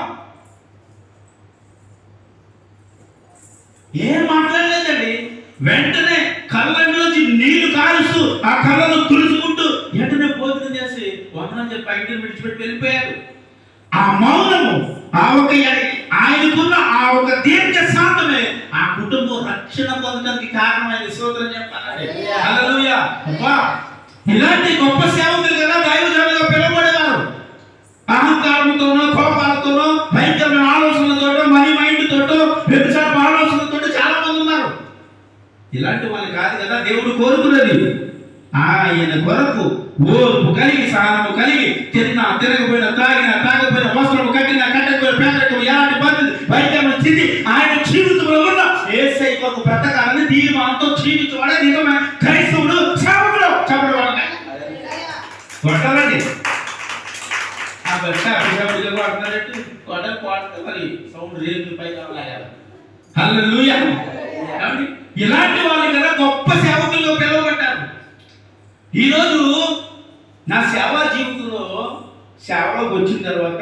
ఏం మాట్లాడలేదండి. వెంటనే కళ్ళలోంచి నీళ్లు కారుస్తూ ఆ కళ్ళను తుడుచుకుంటూ వెంటనే భోజనం చేసి వందనం చెప్పి బయటను విడిచిపెట్టి వెళ్ళిపోయారు. ఆ మౌనము, ఆ ఒక ఆయనకున్న ఆ ఒక దీర్ఘ శాంతమే ఆ కుటుంబం రక్షణ పొందడానికి కారణమైన స్తోత్రం చెప్పాలండి. హల్లెలూయా. ఇలాంటి గొప్ప సేవకులు కదా దైవజనులుగా పిలువబడేవారు. అహంకారంతోనో, కోపాలతోనో, భయంకరమైన ఆలోచనలతోటో, మనీ మైండ్ తోటో, వ్యభిచారపు ఆలోచనలతో చాలా మంది ఉన్నారు. ఇలాంటి వాళ్ళు కాదు కదా దేవుడు కోరుకున్నది. ఆయన కొరకు ఓర్పు కలిగి, సహనము కలిగి, తిన్నా తిరగపోయిన, తాగినా తాగపోయిన, వస్త్రము కట్టినా కట్టకపోయిన, పేదరికం ఎలాంటి పరిస్థితి, భయంకరమైన స్థితి ఆయన జీవితంలో ఉన్న యేసయ్య కొరకు బ్రతకాలని తీర్మానంతో జీవించబడే నిజమైన క్రైస్తవుడు సేవకుడు. చెప్పడం కొట్టాలండి. ఆ బట్ట అభిషేకుడిగా కొడుతున్నట్టు కొట్ట మరి సౌండ్ రేపు పై కావాలి. హల్లెలూయా. ఇలాంటి వాళ్ళు కదా గొప్ప సేవకుల్లో పిలువబడ్డారు. ఈరోజు నా సేవా జీవితంలో సేవలోకి వచ్చిన తర్వాత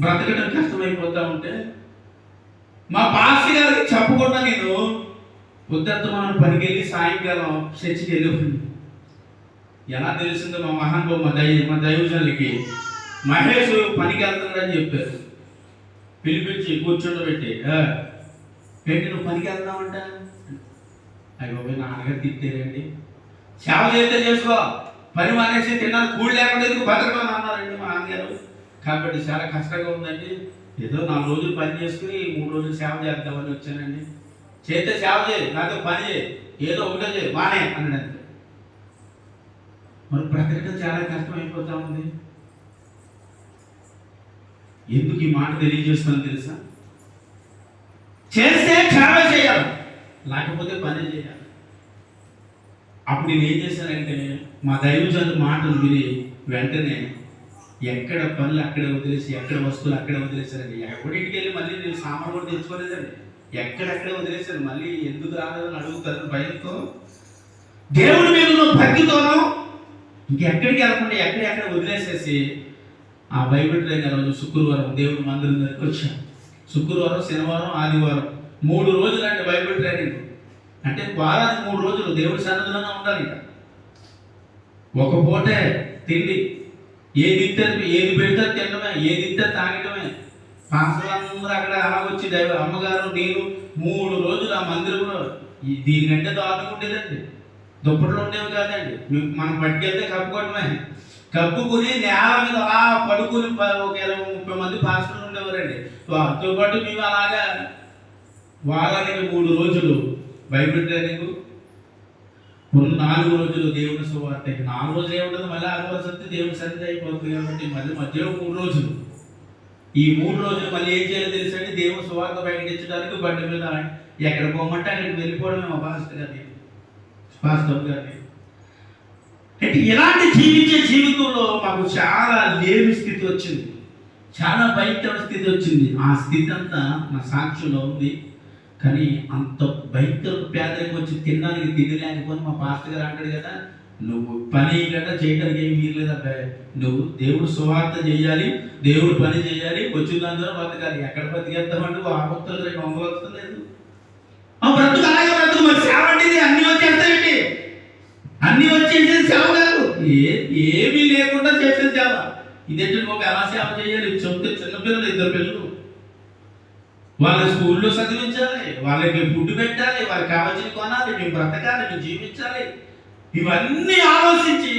బ్రతకడం కష్టమైపోతా ఉంటే మా పాస్టర్ గారికి చెప్పకుండా నేను ఉద్దత్తమాన పనికి వెళ్ళి సాయంకాలం చర్చికి వెళ్ళి, ఎలా తెలిసిందో మా మహానుభావు మా దైవజనులకి మహేష్ పనికి వెళ్తున్నాడని చెప్పారు. పిలిపించి కూర్చుండబెట్టి, ఏంటి నువ్వు పనికి వెళ్తున్నావంట? అయ్యో నాన్నగారు తిట్టారండి. సేవ చేస్తే చేసుకో, పని మానేసి తిన్నాను, కూడి లేకుండా ఎందుకు బతకడం అన్నారండి మా నాన్నగారు. కాబట్టి చాలా కష్టంగా ఉందండి, ఏదో 4 రోజులు పని చేసుకుని 3 రోజులు సేవ చేద్దామని వచ్చానండి. చేస్తే సేవ చేయి, నాతో పని చేయి, ఏదో ఒకటే చేయి, మానే అన్నాడు. మరి బ్రతకడం చాలా కష్టం అయిపోతా ఉంది. ఎందుకు ఈ మాట తెలియజేస్తాను తెలుసా? చేస్తే సేవ చేయాలి, లేకపోతే పని చేయాలి. అప్పుడు నేను ఏం చేశానంటే మా దైవజనుల మాటలు విని వెంటనే ఎక్కడ పనులు అక్కడే వదిలేసి, ఎక్కడ వస్తువులు అక్కడే వదిలేశారండి. ఎక్కడింటికి వెళ్ళి మళ్ళీ నేను సామాన్ కూడా తెచ్చుకోలేదండి, ఎక్కడెక్కడే వదిలేశాను. మళ్ళీ ఎందుకు రాలేదని అడుగుతారు భయంతో. దేవుడి మీద భక్తితోనో ఇంకెక్కడికి వెళ్ళకుండా ఎక్కడెక్కడ వదిలేసేసి ఆ బైబిల్ ట్రైనింగ్ రోజు శుక్రవారం దేవుడి మందిరం దగ్గరికి వచ్చాను. శుక్రవారం, శనివారం, ఆదివారం 3 రోజులు అంటే బైబిల్ ట్రైనింగ్. అంటే వారానికి 3 రోజులు దేవుడి సన్నిధిలోనే ఉండాలి. ఒక పూటే తిండి, ఏది పెడతారు తినడమే, ఏది ఇస్తారు తాగడమే. పాస్టర్లందరూ అక్కడ అలా వచ్చి అమ్మగారు నేను 3 రోజులు ఆ మందిరంలో. దీనికంటే దారుణంగా ఉండేదండి. దుప్పట్లు ఉండేవి కాదండి, మనం పట్టుకెళ్తే కప్పుకోవడమే. కప్పుకుని నేల మీద అలా పడుకుని ఒక 20-30 మంది పాస్టర్లు ఉండేవారండి. వారితో పాటు మేము అలాగా వారానికి 3 రోజులు బైబిల్ ట్రైనింగ్, 4 రోజులు దేవుని సువార్త. 4 రోజులు ఏముంటుంది, మళ్ళీ 6వ సత్తి దేవుని సన్నిధి అయిపోతుంది. కాబట్టి మళ్ళీ మధ్యలో 3 రోజులు. ఈ 3 రోజులు మళ్ళీ ఏం చేయాలో తెలుసండి, దేవుని సువార్త బయటకించడానికి బండి మీద ఎక్కడ పోమంటే అక్కడికి వెళ్ళిపోవడమే మా పాస్టర్ గారిని. అంటే ఇలాంటి జీవించే జీవితంలో మాకు చాలా లేని స్థితి వచ్చింది, చాలా భయంకర స్థితి వచ్చింది. ఆ స్థితి అంతా నా సాక్ష్యంలో ఉంది. కానీ అంత భయంకర పేదరికం వచ్చి తినడానికి తిండి లేకపోతే మా పాస్టర్ గారు అంటాడు కదా, నువ్వు పని గట్రా చేయడానికి ఏమి వీరలేదు అబ్బాయి, నువ్వు దేవుడు సువార్త చేయాలి, దేవుడు పని చేయాలి, వచ్చిందందరూ బతకాలి. ఎక్కడ బతికేస్తామంటే ఆ భక్తులు 200 వస్తలేదు. ఆ బ్రతుకు అలాగే బ్రతుకు. మరి సేవ అంటే అన్ని వచ్చేస్తాయండి, అన్ని వచ్చేసేది సేవ కాదు, ఏమీ లేకుండా చేసేది సేవ. ఇదేంటి ఒక ఎలా సేవ చేయాలి చెప్తే, చిన్నపిల్లలు 2 పిల్లలు, వాళ్ళ స్కూల్లో చదివించాలి, వాళ్ళకి ఫుడ్ పెట్టాలి, వాళ్ళకి కావాల్సిన కొనాలి, మేము బ్రతకాలి, మేము జీవించాలి. ఇవన్నీ ఆలోచించి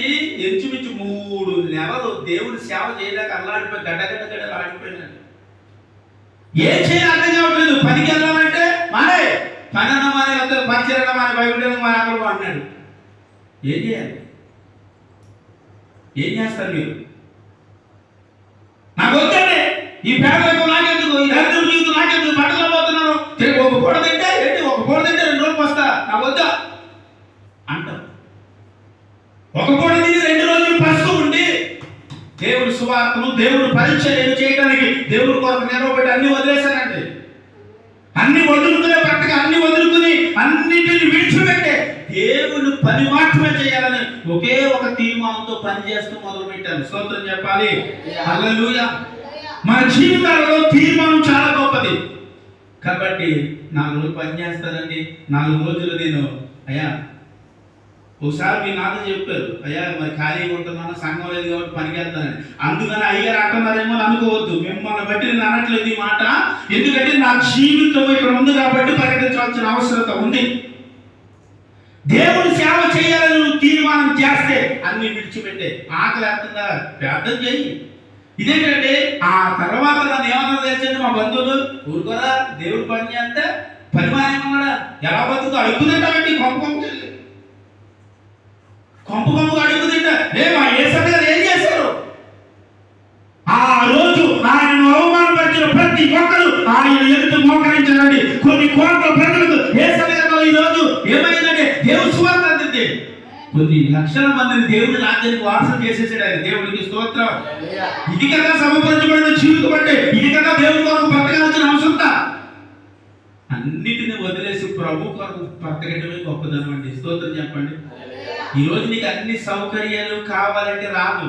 ఎంచుమించు 3 నెలలు దేవుడి సేవ చేయలేక అల్లాడిపోయి గడ్డగడ్డలు ఆడిపోయినాడు. ఏం చేయాలి అర్థం కావట్లేదు. పనికి వెళ్ళాలంటే మా పని అన్నమాని లేకపోతే పరిచయం అన్నమాని బైబిల్ అన్నారు అన్నాడు. ఏం చేయాలి? ఏం చేస్తారు మీరు? నాకు వద్దండి, ఈ పేదలకు నాకెందుకు, ఈ దరిద్ర జీవితం నాకెందుకు, బట్టలు పోతున్నాను, ఒక పూట తింటే ఏంటి, ఒక పూట తింటే 2 రోజులు వస్తా, నాకు వద్దా అంటారు. ఒక పూట తిని 2 రోజులు పస్తూ ఉండి దేవుడి సువార్తను, దేవుడు పరిచర్యలు చేయడానికి దేవుడి కొరకు నిలవబెట్టి అన్ని వదిలేశానండి. అన్ని వదులుకునే బ్రతక, అన్ని వదులుకుని అన్నింటిని విడిచిపెట్టే దేవుడు పని మాత్రమే చేయాలని ఒకే ఒక తీర్మానంతో పని చేస్తూ మొదలు పెట్టాను. స్తోత్రం చెప్పాలి. హల్లెలూయా. మన జీవితాలలో తీర్మానం చాలా గొప్పది. కాబట్టి 4 రోజులు పని చేస్తానండి, 4 రోజులు నేను అయ్యా, ఒకసారి మీ నాతో చెప్పారు, అయ్యా మరి ఖాళీగా ఉంటున్నాను, సంఘం లేదు కాబట్టి పనికి వెళ్తానని. అందుకని అయ్యారు అంటున్నారేమో అనుకోవద్దు. మిమ్మల్ని బట్టి నేను అనట్లేదు ఈ మాట. ఎందుకంటే నా జీవితం ఇక్కడ ఉంది కాబట్టి ప్రకటించవలసిన అవసరత ఉంది. దేవుడు సేవ చేయాలని నువ్వు తీర్మానం చేస్తే అన్ని విడిచిపెట్టే. ఆకలి వేస్తుందా, ప్రార్థన చేయి. ఇదేంటంటే ఆ తర్వాత నన్ను ఏమన్నా తెలిసింది, మా బంధువులు ఊరుకోరా దేవుడు పని చేస్తే పరిమాణమన్నాడా, ఎలా బతుకు అడుగుతుంటామండి, కొంపు అడుగుతుంటా. మా యేసయ్య గారు ఏం చేశారు? ఆ రోజు ఆయన అవమానపరిచిన ప్రతి ఒక్కరు ఆయన ఎదుట మోకరించారండి. కొన్ని కోట్ల ప్రజలకు యేసయ్య గారు ఈ రోజు ఏమైందంటే దేవుడు సువార్త అందింది. కొన్ని లక్షల మందిని దేవుడి రాజ్యానికి వారసులు చేసేసాడు ఆయన. దేవుడికి స్తోత్రం. ఇది కదా సమపరచబడిన జీవితం అంటే, ఇది కదా దేవుడి కొరకు బ్రతకాల్సిన అవసరత. అన్నిటిని వదిలేసి ప్రభు కొరకు బ్రతకడమే గొప్పదనం అండి. స్తోత్రం చెప్పండి. ఈ రోజు నీకు అన్ని సౌకర్యాలు కావాలంటే రాదు.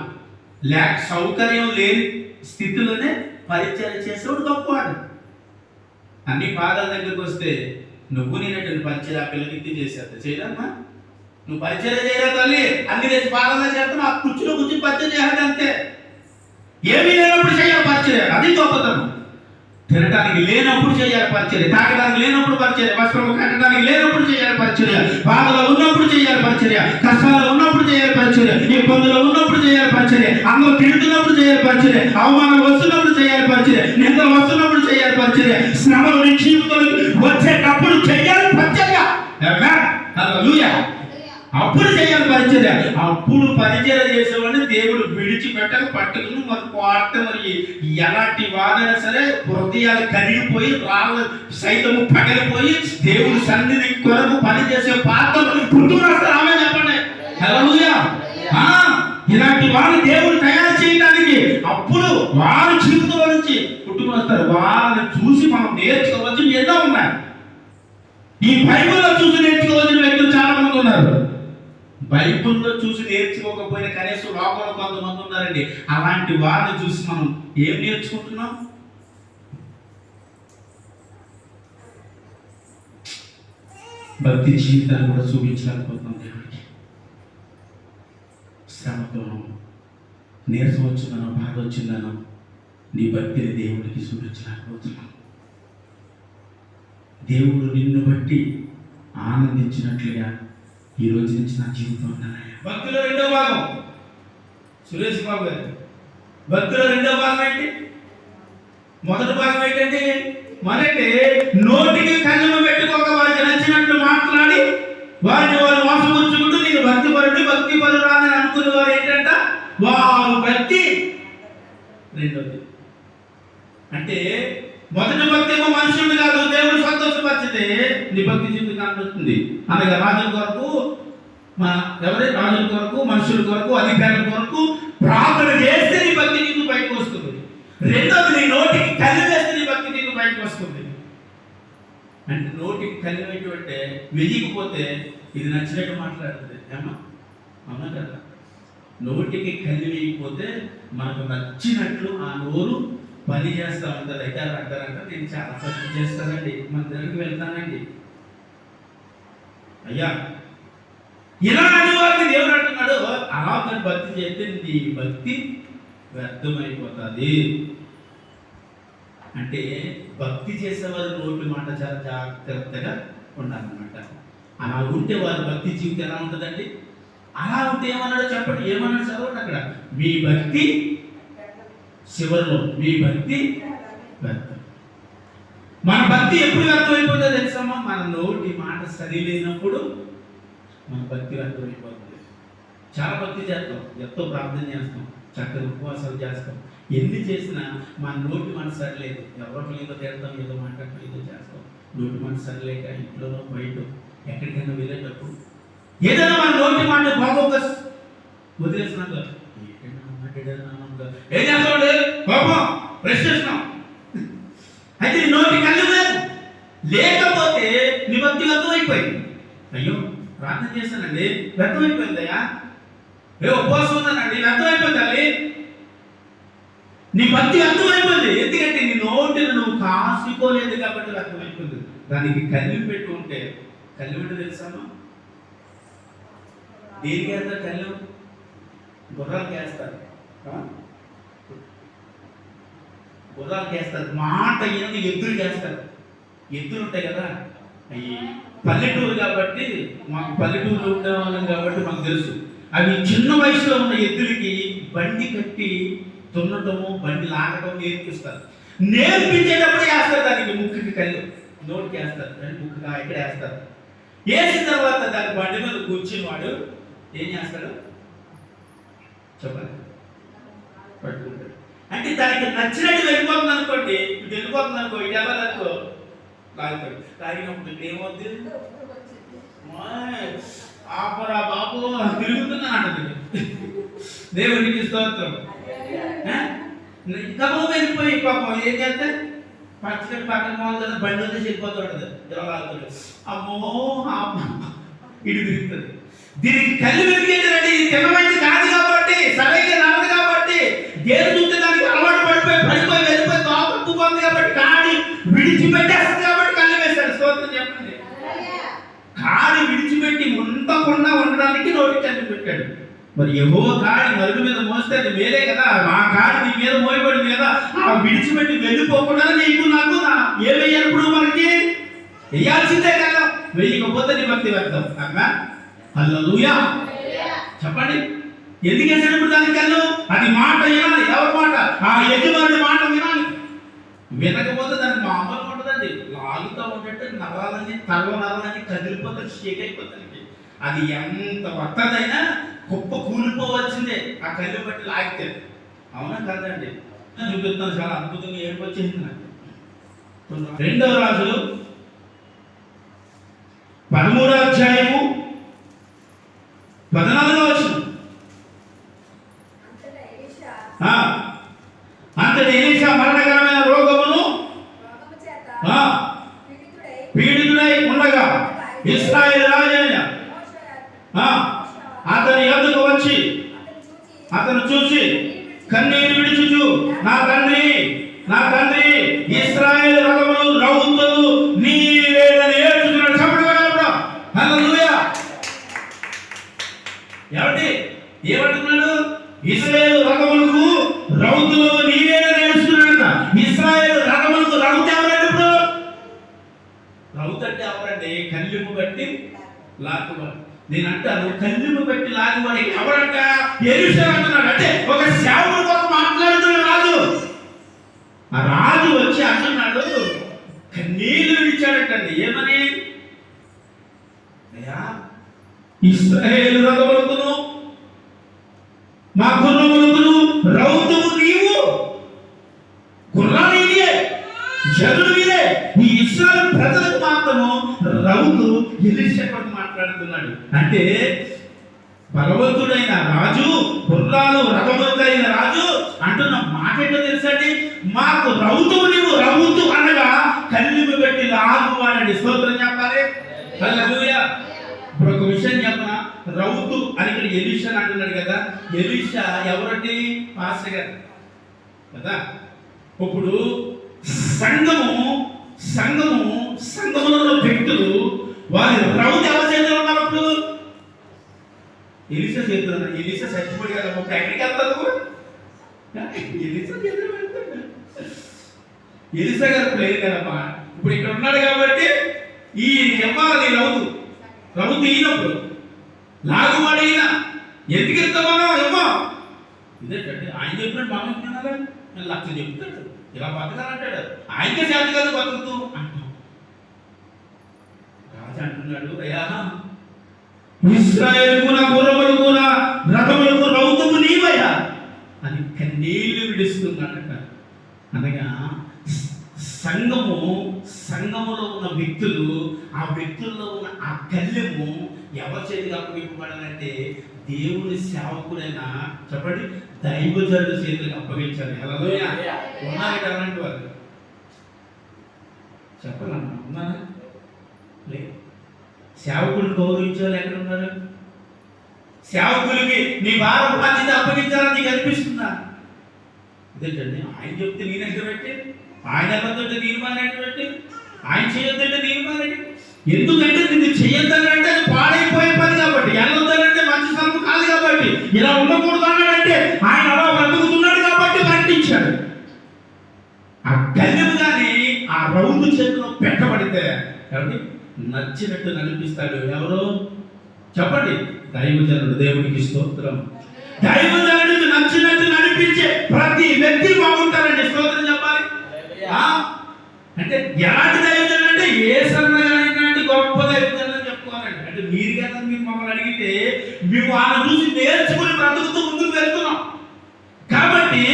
సౌకర్యం లేని స్థితిలోనే పరిచయం చేసేవాడు గొప్పవాడు. అన్ని పాదాల దగ్గరికి వస్తే నువ్వు నేనటువంటి పరిచయం ఆ పిల్లకి చేసేది చేయదమ్మా. నువ్వు పరిచయం చేయరా తల్లి, అన్ని తెచ్చి పాదాల చేస్తాను, ఆ కుర్చీలో కూర్చుని పరిచయం చేయాలి అంతే. ఏమీ లేనప్పుడు చేయాలి పరిచయం, అది గొప్పతనం. తినడానికి లేనప్పుడు చేయాలి పరిచర్య, తాగడానికి లేనప్పుడు పరిచర్య, వస్త్రం కట్టడానికి లేనప్పుడు చేయాలి పరిచర్య, బాధలో ఉన్నప్పుడు చేయాలి పరిచర్య, కష్టాల్లో ఉన్నప్పుడు చేయాలి పరిచర్య, ఇబ్బందులో ఉన్నప్పుడు చేయాలి పరిచర్య, అందరూ తిడుతున్నప్పుడు చేయాలి పరిచర్య, అవమానం వస్తున్నప్పుడు చేయాలి పరిచర్య, నిందలు వస్తున్నప్పుడు చేయాలి పరిచర్య, శ్రమలు నీ జీవితంలో వచ్చేటప్పుడు చేయాలి పరిచర్య. హల్లెలూయా. అప్పుడు చేయాలి పరిచర్య. అప్పుడు పరిచర్య చేసేవాడిని దేవుడు విడిచిపెట్టక పట్టుకుని మరి కోట, మరి ఎలాంటి వాదన సరే హృదయాలు కరిగిపోయి రాళ్ళు సైతము పగిలిపోయి దేవుడి సన్నిధి కొరకు పనిచేసే పాత్రలు పుట్టుకొస్తారు. ఆమె చెప్పండి. హల్లెలూయా. ఇలాంటి వారు దేవుడు తయారు చేయడానికి అప్పుడు వారి జీవితంలో నుంచి పుట్టుకుని వస్తారు. వారిని చూసి మనం నేర్చుకోవచ్చు. ఎన్నో ఉన్నాయి. ఈ బైబిల్లో చూసి నేర్చుకోవాల్సిన వ్యక్తులు చాలా మంది ఉన్నారు. బైబిల్లో చూసి నేర్చుకోకపోయినా కనీసం లోకంలో కొంతమంది ఉన్నారండి. అలాంటి వారిని చూసి మనం ఏం నేర్చుకుంటున్నాం? భక్తి జీవితాన్ని కూడా చూపించలేకపోతున్నాం దేవుడికి. శ్రమతోనో, నీరసం వచ్చిందనో, బాధ వచ్చిందనో నీ భక్తిని దేవుడికి చూపించలేకపోతున్నాం. దేవుడు నిన్ను బట్టి ఆనందించినట్లుగా ఈ రోజు నుంచి నా జీవితం ఉండాలి. భక్తిలో 2వ భాగం సురేష్ బాబు గారు. భక్తిలో 2వ భాగం ఏంటి? మొదటి భాగం ఏంటంటే మనకి నోటికి కన్ను పెట్టుకోక వారికి నచ్చినట్లు మాట్లాడి వారిని వారు మోసపుచ్చుకుంటూ నేను భక్తి పరుడు, భక్తి పరురాని అనుకునే వారు ఏంటంట వారు భక్తి. రెండోది అంటే మొదటి భక్తి ఏమో మనుషులు కాదు, దేవుడు సంతోషపరిచితే నీ భక్తి జీవితం కనిపిస్తుంది. అనగా రాజుల కొరకు, రాజుల కొరకు, మనుషుల కొరకు, అధికారుల కొరకు ప్రార్థన చేస్తే నీ భక్తి జీవితం బయటకు వస్తుంది. రెండోది నీ నోటికి కళ్ళు వేస్తే నీ భక్తి జీవితం బయటకు వస్తుంది. అంటే నోటికి కళ్ళు వేయటంటే వెయ్యకపోతే ఇది నచ్చినట్టు మాట్లాడుతుంది. ఏమా అవునా కదా? నోటికి కళ్ళు వేయకపోతే మనకు నచ్చినట్లు ఆ నోరు పని చేస్తా ఉంటుంది. అయితే అంటారంట నేను చాలా పని చేస్తానండి, మన దగ్గరికి వెళ్తానండి. అయ్యా ఇలా అని వారిని దేవుడు అంటున్నాడు, అలా తను భక్తి చేస్తే నీ భక్తి వ్యర్థమైపోతుంది. అంటే భక్తి చేసేవారు నోటి మాట చాలా జాగ్రత్తగా ఉండాలన్నమాట. అలా ఉంటే వారి భక్తి జీవితం ఎలా ఉంటుందండి? అలా ఉంటే ఏమన్నాడు చెప్పండి, ఏమన్నాడు చదవండి అక్కడ. మీ భక్తి చివరిలో మీ భక్తి వ్యర్థం. మన భక్తి ఎప్పుడు వ్యర్థమైపోతుందో తెలుసమ్మా? మన నోటి మాట సరిలేనప్పుడు మన భక్తి వ్యర్థమైపోతుంది. చాలా భక్తి చేస్తాం, ఎంతో ప్రార్థన చేస్తాం, చక్కగా ఉపవాసాలు చేస్తాం, ఎన్ని చేసినా మన నోటి మాట సరిలేదు. ఎవరికి ఏదో తిడతాం, ఏదో మాట్లాడటం, ఏదో చేస్తాం. నోటి మాట సరిలేక ఇంట్లోనో బయట ఎక్కడికైనా వెళ్ళేటప్పుడు ఏదైనా మన నోటి మాట బాగోక వదిలేసినాక ఏం చేస్తాడు? కోపం, ప్రశ్నిస్తున్నాం. అయితే నీ నోటి కళ్ళు లేదు, లేకపోతే నీ భక్తి వ్యర్థమైపోయింది. అయ్యో ప్రార్థన చేశానండి, వ్యర్థమైపోయిందయ్యా. ఉపవాసం ఉందానండి, వ్యర్థమైపోయింది. నీ భక్తి వ్యర్థమైపోయింది. ఎందుకంటే నీ నోటిని నువ్వు కాసుకోలేదు కాబట్టి వ్యర్థమైపోయింది. దానికి కళ్ళు పెట్టి ఉంటే, కళ్ళు పెట్టి తెలుసామా? దేనికి వేస్తారు కళ్ళు? గుర్రాలకి వేస్తారు, గుర్రాలకి వేస్తారు. మాట ఏమి ఎద్దులకి వేస్తారు. ఎద్దులు ఉంటాయి కదా, అవి పల్లెటూరు కాబట్టి, మాకు పల్లెటూరులో ఉండేవాళ్ళం కాబట్టి మాకు తెలుసు. అవి చిన్న వయసులో ఉన్న ఎద్దులకి బండి కట్టి తున్నటము, బండి లాగటం నేర్పిస్తారు. నేర్పించేటప్పుడు వేస్తారు దానికి ముక్కుకి కళ్ళు, నోటికి వేస్తారు, ముక్కుగా ఇక్కడ వేస్తారు. వేసిన తర్వాత దాని బండి మీద కూర్చుని వాడు ఏం చేస్తాడు చెప్పాలి, పట్టుకుంటాడు. అంటే దానికి నచ్చినట్టు వెళ్ళిపోతుంది అనుకోండి, ఇటు వెళ్ళిపోతుంది అనుకో, ఇటు వెళ్ళాలనుకో లాగుతాడు. లాగినప్పుడు ఇక్కడ ఏమవుతుంది? ఆపరా బాబు తిరుగుతున్నా అంటది. దేవుడికి స్తోత్రం. ఇంకా వెళ్ళిపోయి పాపం ఏం చేస్తే పచ్చడి పక్కన పోవాలి కదా, బండి వదిలేసి వెళ్ళిపోతూ ఉంటుంది. ఇలా లాగుతాడు. అమ్మో ఇటు తిరుగుతుంది. దీనికి కళ్ళు వెతికేటండి, ఇది తినమంది కాదు కాబట్టి, సరైన రాదు కాబట్టి, గేరు చూస్తే దానికి అలవాటు పడిపోయి వెళ్ళిపోయి తోపక్కుపోతుంది కాబట్టి, కాడి విడిచిపెట్టేస్తుంది కాబట్టి కళ్ళు వేస్తాడు. స్తోత్రం చెప్పండి. కాడి విడిచిపెట్టి ఉండకుండా ఉండడానికి నోటి కళ్ళు పెట్టాడు. మరి యెహోవా కాడి మరుగు మీద మోస్తే అది వేరే కదా, ఆ కాడి నీ మీద మోయబడి మీద ఆ విడిచిపెట్టి వెళ్ళిపోకుండా నీకు నాకు ఏమయ్యారు? మనకి వేయాల్సిందే కదా, వేయకపోతే నీ భక్తి వ్యర్థం. అమ్మా హల్లెలూయా చెప్పండి. ఎందుకు వేసినప్పుడు దానికి కళ్ళు? అది మాట వినాలి. ఎవరి మాట? ఆ యజమానుడి మాట వినాలి. వినకపోతే దానికి మామూలు ఉంటుందండి, లాగుతూ ఉంటే నరాలని, తల నరాలని కదిలిపోతే షేక్ అయిపోతుంది. అది ఎంత వత్తదైనా గొప్ప కూలిపోవచ్చిందే ఆ కళ్ళు బట్టి లాగితే. అవునా కాదండి? చూపిస్తాను, చాలా అద్భుతంగా ఏడుపు వచ్చేసింది నాకు. 2వ రాజులు 13వ అధ్యాయము 14వ వచనం. అంతటి ఎలీషా మరణకరమైన రోగమును పీడితుడై ఉండగా ఇశ్రాయేలు రాజైన అతని యొద్దకు వచ్చి అతను చూసి కన్నీరు విడిచుచు, నా తండ్రి ఇశ్రాయేలు రథములు రౌతులు నీవేనని ఏడ్చుచున్నాడు. చెప్పగలరా? హల్లెలూయా. ఏమంటున్నాడు? ఇశ్రాయేలు రథములకు రౌతులు నీవేనని ఏడ్చుచున్నాడు. ఇశ్రాయేలు రథములకు రౌతు ఎవరండి? ఇప్పుడు రౌతు అంటే ఎవరండి? కళ్ళెము బట్టి లాక్కువాడు. నేను అంటాను, కళ్ళెము బట్టి లాగువాడు ఎవరంట? ఎలీషా అంటున్నాడు. అంటే ఒక సేవకుడి కోసం మాట్లాడుతున్నాడు రాజు. ఆ రాజు వచ్చి అంటున్నాడు, కన్నీళ్లు విడిచాడటండి. ఏమని? అయ్యా, ఇశ్రాయేలు రథములకును మా గుర్రములకును రౌతువు నీవు, గుర్రాలు ఇదే, జనులు ఇదే. ఈ ఇశ్రాయేలు ప్రజలకు మాత్రము రౌతు ఎలీషా కొరకు మాట్లాడుతున్నాడు. అంటే భగవంతుడైన రాజు, గుర్రాలు రథములైన రాజు అంటున్న మాట ఏంటో తెలుసండి? మాకు రౌతువు నీవు, రౌతు అనగా కళ్ళెము పెట్టి లాగువాడండి. స్తోత్రం చెప్పాలి. హల్లెలూయా. ఇప్పుడు ఒక విషయం చెప్పనా? రౌతు అని ఇక్కడ ఎలీషా అంటున్నాడు కదా. ఎలీషా ఎవరండి? పాస్టర్ గారు కదా. ఇప్పుడు సంఘములో వ్యక్తులు వారి రౌతు ఎవరి చేతిలో ఉన్నారు? అప్పుడు ఎలీషా చేతిలో ఉన్నారు. ఎలీషా చచ్చిపోయి కదా, ఇప్పుడు ఎక్కడికి వెళ్తారు? ఎలీషా చేతిలో వెళ్తాడు. ఎలీషా గారు లేదు కదమ్మా, ఇప్పుడు ఇక్కడ ఉన్నాడు కాబట్టి ఈ ఇవ్వాలి. రౌతు ఈయనప్పుడు లాగువాడు ఈయన. ఎందుకు ఇస్తామో ఏమో ఇదేంటండి, ఆయన చెప్పినట్టు బాగా తినాలి, లక్ష చెప్తాడు. ఇలా బతకాలంటాడు. ఆయనకే చేత కదా బతుకుతూ అంటాం. రాజు అంటున్నాడు, అయ్యా ఇశ్రాయేలుకు నా గుర్రములకు నా రథములకు రౌతుము నీవయ్యా అని కన్నీళ్లు విడుస్తున్నాడట. అనగా సంఘములో ఉన్న వ్యక్తులు, ఆ వ్యక్తుల్లో ఉన్న ఆ కళ్ళెము ఎవరి చేతికి అప్పగింపబడాలంటే దేవుని సేవకుడైనా చెప్పండి దైవజనుల చేతులకు అప్పగించాలి. హల్లెలూయా. ఉన్నారు అలాంటి వాళ్ళు చెప్పాలన్నా ఉన్నారా? లేదు. సేవకులు గౌరవించాలి. ఎక్కడ ఉన్నారు? సేవకులకి నీ భారం బాధ్యత అప్పగించాలని నీకు అనిపిస్తుందా? ఇదేంటండి ఆయన చెప్తే నేను ఎక్కడ పెట్టి, ఆయన అబద్ధంటే నేను మానేటి, ఆయన చేయొద్దంటే నేను మానేటి. ఎందుకంటే నిన్ను చేయొద్దానంటే అది పాడైపోయే పని కాబట్టి, వెళ్ళొద్దానంటే మంచి స్థలం కాదు కాబట్టి, ఇలా ఉండకూడదు అన్నాడంటే ఆయన అలా బ్రతుకుతున్నాడు కాబట్టి ప్రకటించాడు. ఆ గల్లెము కానీ ఆ రౌతు చేతిలో పెట్టబడితే కాబట్టి నచ్చినట్టు నడిపిస్తాడు. ఎవరు చెప్పండి? దైవజనుడు. దేవునికి స్తోత్రం. దైవజనుడికి నచ్చినట్టు నడిపించే ప్రతి వ్యక్తి బాగుంటారండి. స్తోత్రం చెప్పాలి. అంటే ఎలాంటి దైవజనుడు అంటే ఏ సన్నగాని గొప్ప దైవజనుడు చెప్పుకోవాలండి. అంటే మీరు కదా మీరు మమ్మల్ని అడిగితే మేము వాళ్ళని చూసి నేర్చుకుని బ్రతుకుతూ ముందుకు వెళ్తున్నాం. కాబట్టి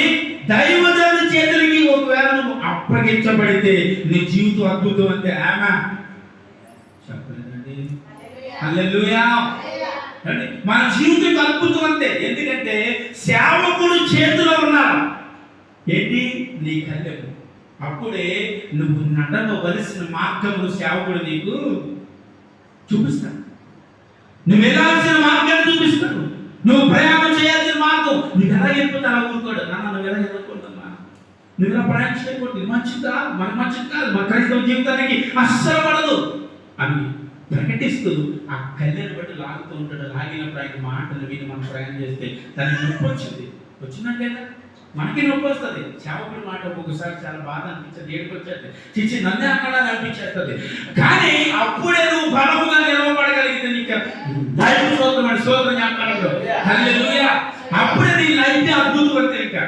దైవజనుడి చేతులకి ఒకవేళ నువ్వు అప్పగించబడితే నీ జీవితం అద్భుతం అంటే ఆమె చెప్పలేదండి. హల్లెలూయా. అంటే మన జీవితం అద్భుతం అంతే. ఎందుకంటే సేవకుడు చేతిలో ఉన్నారు. ఏంటి? నీ కళ్ళెము. అప్పుడే నువ్వు నడవవలసిన మార్గములు సేవకుడు నీకు చూపిస్తాడు. నువ్వు వెళ్ళాల్సిన మార్గాన్ని చూపిస్తాడు. నువ్వు ప్రయాణం చేయాల్సిన మార్గం నువ్వు ఎలా వెళ్ళిపోతే అలా ఊరుకోడు. నువ్వు ఎలా వెళ్ళకూడదమ్మా, నువ్వు ఇలా ప్రయాణం చేయకూడదు, ఇది మంచిదా, మన మంచిది కాదు, మన క్రైస్తవ జీవితానికి అస్సలు పడదు అని ప్రకటిస్తూ ఆ కళ్ళని బట్టి లాగుతూ ఉంటాడు. లాగినప్పుడు ఆయన మాటలు విని మనం ప్రయాణం చేస్తే దానికి నొప్పి వచ్చిందంటే మనకి నొప్పి వస్తుంది. సేవకుడి మాట ఒక్కొక్కసారి చాలా బాధ అనిపించేది, ఏడుకొచ్చేది, చిచ్చి నన్నే అక్కడ అనిపించేస్తుంది. కానీ అప్పుడే నువ్వు బలముగా నిలవబడగలిగితే నీకు లైఫ్ స్తోత్రం జ్ఞాపకాలంలో హల్లెలూయా. అప్పుడే నీ లైఫ్ అద్భుతం అంటే ఇంకా.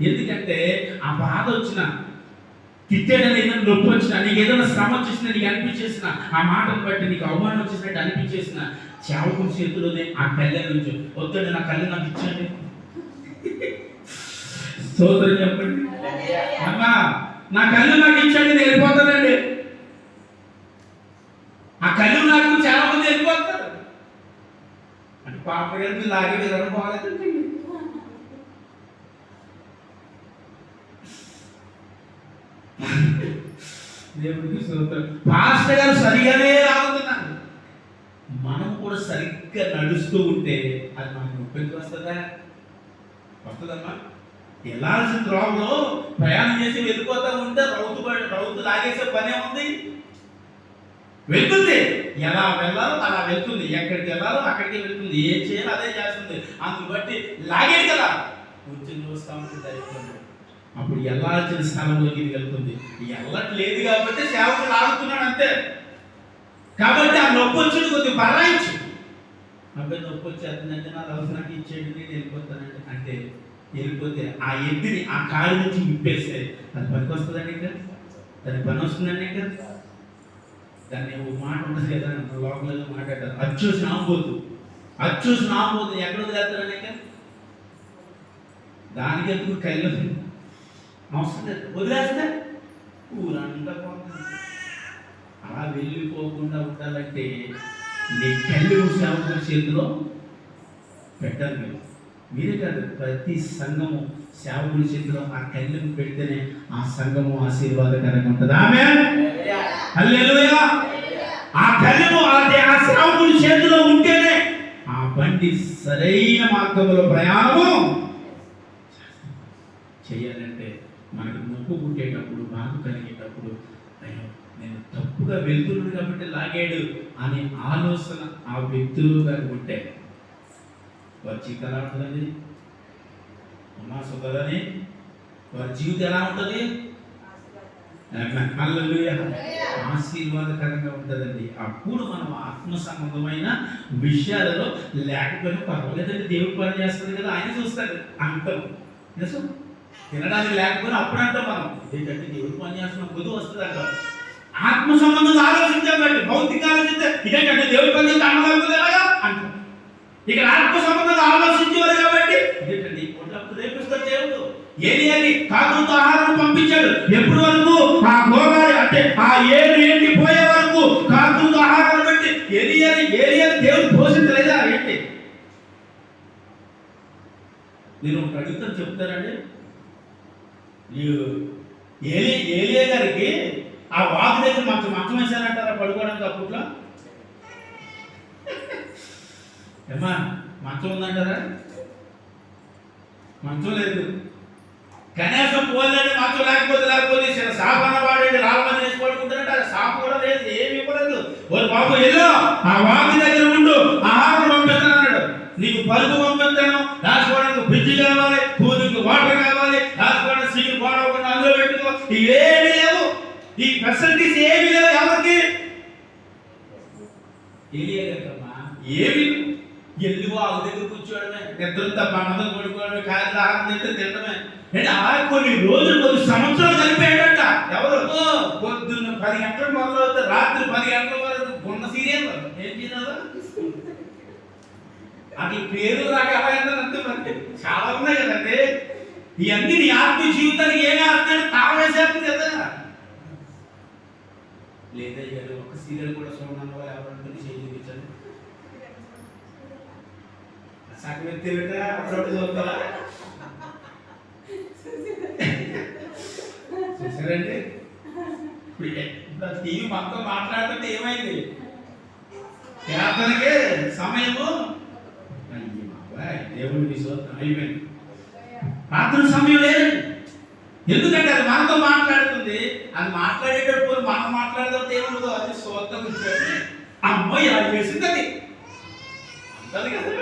ఎందుకంటే ఆ బాధ వచ్చిన, తిట్టేదని ఏదైనా నొప్పి వచ్చినా, నీకు ఏదైనా శ్రమ వచ్చేసినా, నీకు అనిపించేసిన, ఆ మాటను బట్టి నీకు అవమానం వచ్చేసినట్టు అనిపించేసిన, సేవకుడి చేతిలోనే ఆ కళ్ళ నుంచి వద్దండి నా కళ్ళు నాకు ఇచ్చండి. సోదరు చెప్పండి, అమ్మా నా కళ్ళు నాకు ఇచ్చండి, నేను వెళ్ళిపోతానండి. ఆ కళ్ళు నాకు చాలా మంది వెళ్ళిపోతారు. అంటే పాప గారిని లాగే విధానం బాగాలేదండి. దేవుడికి స్తోత్రం. పాస్టర్ గారు సరిగానే రావుతున్నారు. మనం కూడా సరిగ్గా నడుస్తూ ఉంటే అది మనకు నొప్పికి వస్తుందా? వస్తుందమ్మా. వెళ్ళాల్సిన త్రోవలో ప్రయాణం చేసి వెళ్ళిపోతా ఉంటే రౌతు లాగేసే పనే ఉంది. వెళ్తుంది, ఎలా వెళ్ళాలో అలా వెళ్తుంది, ఎక్కడికి వెళ్ళాలో అక్కడికి వెళ్తుంది, ఏం చేయాలో అదే చేస్తుంది. అందుని బట్టి లాగేది కదా కూర్చొని చూస్తూ ఉంటుంది. అప్పుడు వెళ్ళాల్సిన స్థలంలోకి ఇది వెళ్తుంది. వెళ్ళట్లేదు కాబట్టి సేవకుడు లాగుతున్నాడు అంతే. కాబట్టి ఆ నొప్పి వచ్చింది కొద్దిగా పర్వాయించు. అబ్బాయి నొప్పి వచ్చేస్తుందంటే నా రౌతు నాకు ఇచ్చేయండి, నేను వెళ్ళిపోతానండి అంటే వెళ్ళిపోతే ఆ ఎద్దుని ఆ కాలు నుంచి విప్పేస్తే అది పనికి వస్తుందండి. ఇంకా దాని పని వస్తుందండి. ఇంకా దాన్ని ఒక మాట ఉంటుంది కదా, లోకల్లో మాట్లాడతారు, అచ్చూసి నాపోతు ఎక్కడ వదిలేస్తారని. ఇంకా దానికి ఎందుకు కళ్ళు అవసరం లేదు, వదిలేస్తే ఊరంతా పోతుంది. అలా వెళ్ళిపోకుండా ఉండాలంటే నీ కళ్ళు సేవకుడి చేతిలో పెట్టాలి. మీరే కాదు, ప్రతి సంఘము సేవకుడి చేతిలో ఆ కళ్ళను పెడితేనే ఆ సంఘము ఆశీర్వాదకరంగా ఉంటుంది. ఆమేన్, హల్లెలూయా. ఆ కళ్ళము ఆ సేవకుడి చేతిలో ఉంటేనే ఆ బండి సరైన మార్గంలో ప్రయాణము చేయాలంటే మనకి నొప్పు పుట్టేటప్పుడు, బాధ కలిగేటప్పుడు, అయ్యో నేను తప్పుగా వెళ్తున్నాడు కాబట్టి లాగాడు అనే ఆలోచన ఆ వ్యక్తులు గారు ఉంటే వారి జీవితం ఎలా ఉంటుందండి? అమ్మా సోదరుని, వారి జీవితం ఎలా ఉంటుంది? ఆశీర్వాదకరంగా ఉంటుందండి. అప్పుడు మనం ఆత్మ సంబంధమైన విషయాలలో లేకపోయినా పర్వాలేదండి, దేవుడు పని చేస్తుంది కదా, ఆయన చూస్తాడు అంటాం. నిజం. తినడానికి లేకపోయినా అప్పుడు అంటాం మనం ఏంటంటే దేవుడు పని చేస్తున్నాం కొద్ది వస్తుంది అంటాం. ఆత్మ సంబంధంగా ఆలోచించబట్టి భౌతిక ఆలోచిస్తే ఇదేంటంటే దేవుడి పని చేస్తే అన్నదానికి ఎలాగా అంటాం. ఇక్కడ ఆత్మ సంబంధంగా ఆలోచించేవారు కాబట్టి ఇదేంటండి పొట్లప్పుడు రేపిస్తాడు దేవుడు. ఏలియాని కాకులతో ఆహారం పంపించాడు. ఎప్పుడు వరకు ఆ గోగాడి అంటే ఆ ఏడు ఏంటి పోయే వరకు కాకులతో ఆహారం పెట్టి ఏలియాని దేవుడు పోషించలేదా ఏంటి? నేను ఒకటి అడుగుతాను చెప్తారండి. ఏలియా గారికి ఆ వాకు దగ్గర మంచం వేశారంటారా పడుకోవడానికి అప్పట్లో? ఏమా మంచం ఉందంటారా? మంచం లేదు. కనీసం పోలేండి మంచం లేకపోతే సాపన్న వాడండి రాళ్ళని వేసి పడుకుంటారంటే అది సాపు కూడా లేదు, ఏమి ఇవ్వలేదు. ఓ బాబు ఎల్లో ఆ వాకు దగ్గర ఉండు, ఆహారం పంపిస్తాను అన్నాడు. నీకు పరుపు పంపిస్తాను, రాసుకోవడానికి బ్రిడ్జి కావాలి, కూలికి వాటర్ కావాలి, రాసుకోవడానికి సీలు పోవకుండా అందులో పెట్టుకో. ఇవేమి లేవు, ఈ ఫెసిలిటీస్ ఏమి లేవు ఎవరికి? ఏమి ఎల్లి వాగు దగ్గర కూర్చోవడమే, నిద్రంతా పండగ పడుకోవడమే, కాయలు ఆహారం తింటే తినడమే. అంటే ఆ కొన్ని రోజులు కొన్ని సంవత్సరాలు కలిపాడట. ఎవరు? పొద్దున్న 10 గంటలకు మొదలవుతుంది, రాత్రి 10 గంటల వరకు ఉన్న సీరియల్ ఏం చేయాలి అది పేరు రాక ఎలా అంతే. మరి చాలా ఉన్నాయి కదండి. ఇవన్నీ నీ ఆత్మీయ జీవితానికి ఏమి అర్థం తావేసేస్తుంది కదా. లేదా ఒక సీరియల్ కూడా చూడడం వల్ల ఎవరంటే చేయి చూపించండి. సగం ఎత్తివిట అప్పుడప్పుడు చూస్తావా? చూసారండి ఇప్పుడు టీవీ మొత్తం మాట్లాడుతుంటే ఏమైంది? ప్రార్థనకే సమయము దేవుడి విశ్వాసం అయిపోయింది. ప్రార్థన సమయం లేదండి. ఎందుకంటే అది మనతో మాట్లాడుతుంది. అది మాట్లాడేటప్పుడు మనం మాట్లాడేటప్పుడు ఏముండదు, అది సోత్తం ఇచ్చాడు. అమ్మాయి అది వేసింది అది అంతది కదా.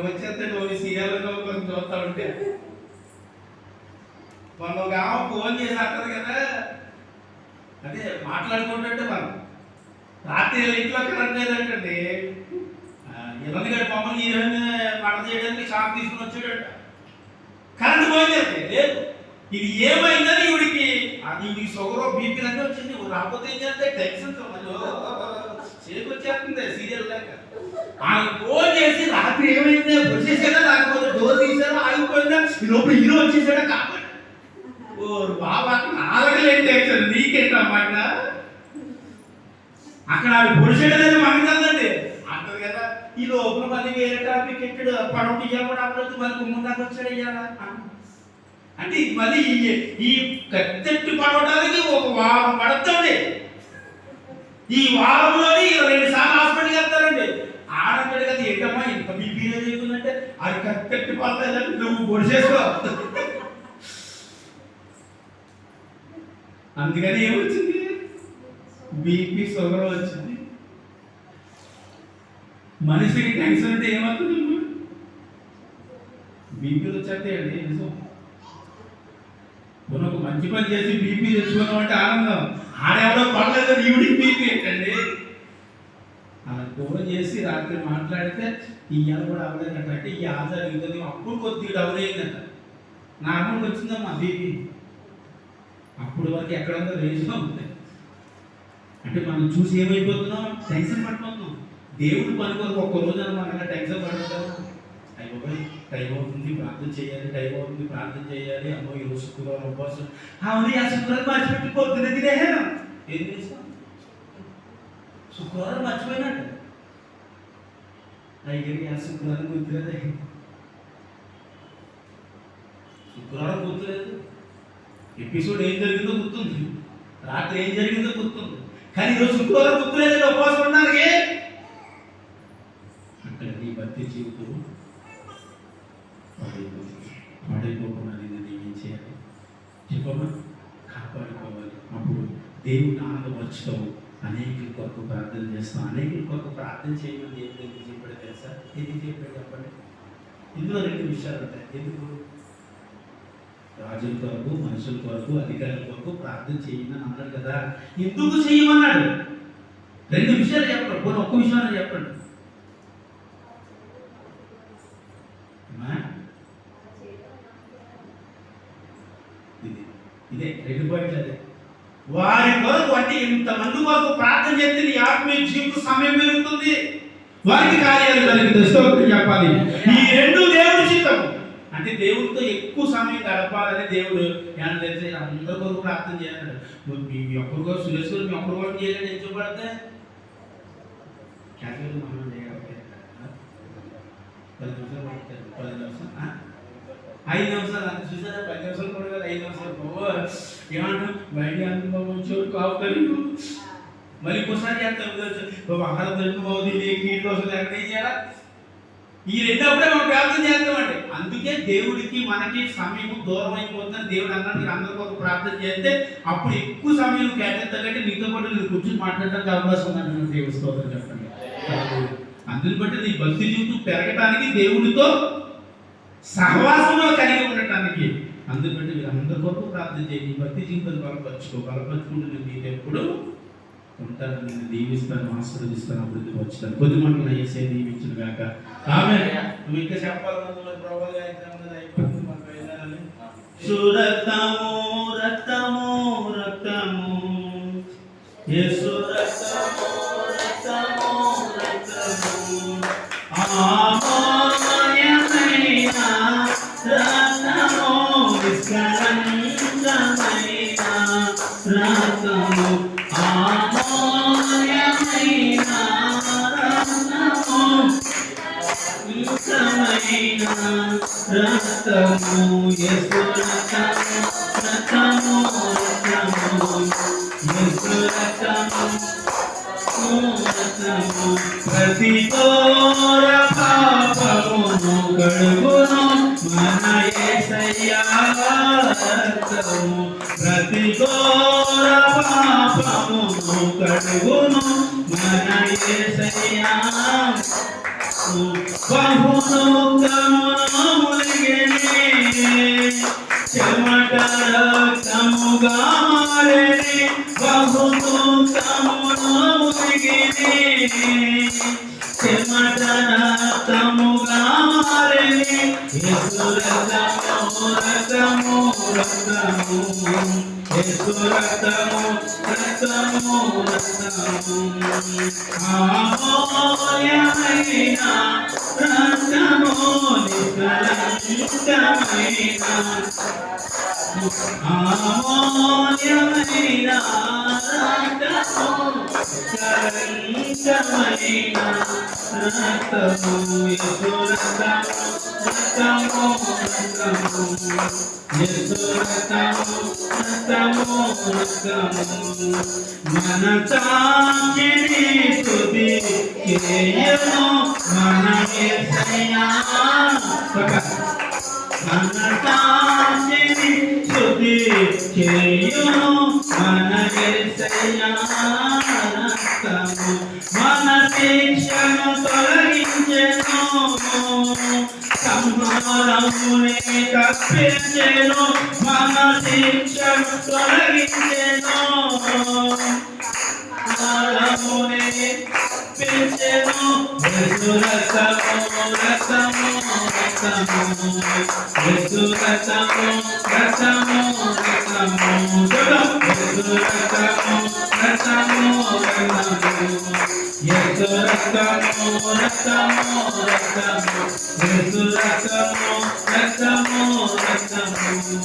వచ్చేస్తే నువ్వు సీరియల్లో కొంచెం చూస్తా ఉంటే మొన్న ఒక ఆమె ఫోన్ చేసి అంటారు కదా, అదే మాట్లాడుకుంటుంటే మనం రాత్రి ఇంట్లో కరెంట్ లేదంటండి. ఇబ్బంది గడి మమ్మల్ని ఈ విధంగా మడత చేయడానికి షాక్ తీసుకుని వచ్చాడట. కరెంట్ పోయింది లేదు. ఇది ఏమైందని ఈవిడికి అది షుగర్ బీపీ అంటే వచ్చింది. రాకపోతే ఏం చేస్తే టెన్షన్ చేకొచ్చేస్తుంది సీరియల్ లేక. ఆయన ఫోన్ చేసి రాత్రి ఏమైంది వచ్చేసాడా, లేకపోతే డోర్ తీసాడా, ఆగిపోయిందా, లోపల హీరో వచ్చేసాడా కాబట్టి ఓ బాబా నాలుగలేంటి టెన్షన్ నీకేంటమ్మా. అక్కడ ఆవిడ పొడిచేయలేదు మనకి కదండి అంటది కదా. ఈ లోపల మళ్ళీ వేరే టాపిక్ ఎట్టాడు పడవటి కూడా అప్పుడు మళ్ళీ కుమ్మందాకా వచ్చాడు అయ్యారా అంటే మళ్ళీ ఈ కత్తెట్టు పడవడానికి ఒక వారం పడుతుంది. ఈ వారంలోని 2 సార్లు హాస్పిటల్కి వెళ్తారండి. ఆడంటాడు కదా ఏంటమ్మా ఇంత బీపీ చేయకుందంటే అది కత్తెట్టు పడలేదంటే నువ్వు పొడిచేసుకో. అందుకని ఏమొచ్చింది? బీపీ షుగర్ వచ్చింది. మనిషికి టెన్షన్ అంటే ఏమవుతుంది? బీపీలు వచ్చేస్తే అండి నిజం. మనం ఒక మంచి పని చేసి బీపీ తెచ్చుకున్నాం అంటే ఆనందం. ఆడెవడో పడలేదు ఈవిడికి బీపీ ఏంటండి. ఫోన్ చేసి రాత్రి మాట్లాడితే ఇవాళ కూడా అవ్వలేదంట. అంటే ఈ ఆధార్ అవుతుంది అప్పుడు కొద్దిగా డౌన్ అయిందంట. నార్మల్గా వచ్చిందమ్మా బీపీ. అప్పుడు వరకు ఎక్కడ ఉందో రేంజ్లో ఉంది. అంటే మనం చూసి ఏమైపోతున్నాం? టెన్షన్ పడిపోతున్నాం. దేవుడు పని కొరకు ఒక్క రోజున మనగా టెన్షన్ పడుతుంటాం. అయిపోయి టైం అవుతుంది ప్రార్థన చేయాలి, టైం అవుతుంది ప్రార్థన చేయాలి. అమ్మో ఈరోజు శుక్రవారం ఉపవాసం. అవును ఆ శుక్రవారం మర్చిపెట్టి పొద్దున తినేసాను. ఏం చేస్తాం? శుక్రవారం మర్చిపోయినట్టు అయ్యి ఆ శుక్రవారం గుర్తులేదు. శుక్రవారం గుర్తులేదు. ఎపిసోడ్ ఏం జరిగిందో గుర్తుంది, రాత్రి ఏం జరిగిందో గుర్తుంది. కానీ ఈరోజు శుక్రవారం గుర్తులేదండి ఉపవాసం ఉండడానికి. అక్కడ నీ భక్తి జీవితం పాడైపోకుండా నేను ఏం చేయాలి చెప్పమ్మా? కాపాడుకోవాలి. అప్పుడు దేవుడిని ఆనందపరుచుతావు. అనేకుల కొరకు ప్రార్థన చేస్తాం. అనేకుల కొరకు ప్రార్థన చేయమని దేవుడు ఎందుకు చెప్పాడు తెలుసా? ఎందుకు చెప్పాడు చెప్పండి? ఇందులో 2 విషయాలు ఉంటాయి. ఎందుకు? రాజుల కొరకు, మనుషుల కొరకు, అధికారుల కొరకు ప్రార్థన చేయమని అన్నాడు కదా. ఎందుకు చేయమన్నాడు? 2 విషయాలు చెప్పండి. పోనీ ఒక్క విషయాన్ని చెప్పండి. ఇదే 2 పాయింట్లు అదే. వారి కొరకు అంటే ఇంతమంది కొరకు ప్రార్థన చేస్తే నీ ఆత్మీయ జీవిత సమయం పెరుగుతుంది, వారికి కార్యాలు జరిగింది. స్తోత్రం చెప్పాలి. ఈ 2 దేవుడి చిత్తం. అంటే దేవుడితో ఎక్కువ సమయం గడపాలని దేవుడు ఏమన్నా తెలిసి అందరి కొరకు ప్రార్థన చేయాలి. మీ ఒక్కరి కోసం సురేష్ మీ ఒక్కరి కోసం చేయాలని ఎంచబడితే క్యాటగిరీ మనం చేయాలి. 10 నిమిషాలు పడుతుంది, 10 నిమిషాలు 5 నిమిషాలు అంత చూసారా? 10 నిమిషాలు కూడా కాదు, 5 నిమిషాలు. ఏమంటాం బయట అనుభవించు కావుతారు. మళ్ళీ ఇంకోసారి చేస్తాం ఆహారం దొరికిపోతుంది, నీళ్ళు వస్తుంది, ఎక్కడ ఏం చేయాలా? ఈ 2 అప్పుడే మనం ప్రార్థన చేస్తామండి. అందుకే దేవుడికి మనకి సమయం దూరం అయిపోతుందని దేవుడు అన్నాడు, మీరు అందరి కొరకు ప్రార్థన చేస్తే అప్పుడు ఎక్కువ సమయం కేటాయిస్తాకంటే నీతో పాటు మీరు కూర్చొని మాట్లాడడానికి అవకాశం ఉందంటున్నాను. దేవుడి స్తోత్రం చెప్పండి. అందుని బట్టి నీ భక్తి జీవితం పెరగటానికి, దేవుడితో సహవాసంలో కలిగి ఉండటానికి, అందుని బట్టి మీరు అందరి కొరకు ప్రార్థన చేయండి. భక్తి జీవితాన్ని బలపరుచుకుంటే నీకు ఎప్పుడు ఉంటాను. నేను దీవిస్తాను, ఆశీర్వదిస్తాను, అభివృద్ధి వచ్చాను. కొద్ది మంటలు వేసే దీవించిన కాక ఆమె. నువ్వు ఇంకా చెప్పాలన్నది ప్రభావం అయిపోతుంది. సురక్తము రక్తము రక్తము యేసు రక్తము రక్తము రక్తము ఆమోదమైన రక్తము నిష్కలంకమైన రక్తము ఆమోదమైన రక్తము నిష్కలంకమైన రక్తము యేసు రక్తము రక్తము రక్తము యేసు రక్తము రక్తము ప్రతి ఘోర పాపమును కడుగును మన యేసయ్యా రక్తము. ప్రతి ఘోర పాపమును కడుగును మన యేసయ్యా. బహునూతమును ములిగెనే చెమట రక్తముగా మారెనే. బహునూతమును ములిగెనే చెమట రక్తముగా మారెనే. యేసు రక్తము రక్తము రక్తము యేసు రక్తము రక్తము రక్తము ఆమోదమైన రక్తము నిష్కలంకమైన ఆమోదమైన రక్తము నిష్కలంకమైన రక్తము యేసు రక్తము రక్తము రక్తము యేసు రక్తము రక్తము రక్తము మన సాక్షిని స్తుతి చేయను మన యేసయ్యా. మన సాక్షిని స్తుతి చేయను మన యేసయ్యా రక్తము. మన శిక్షను తొలగించెను, సంహారమునే తప్పించెను. మన శిక్షను తొలగించెను, సంహారమునే తప్పించెను. యేసు రక్తము రక్తము రక్తము యేసు రక్తము రక్తము రక్తము యేసు రక్తము రక్తము రక్తము యేసు రక్తము రక్తము రక్తము యేసు రక్తము రక్తము రక్తము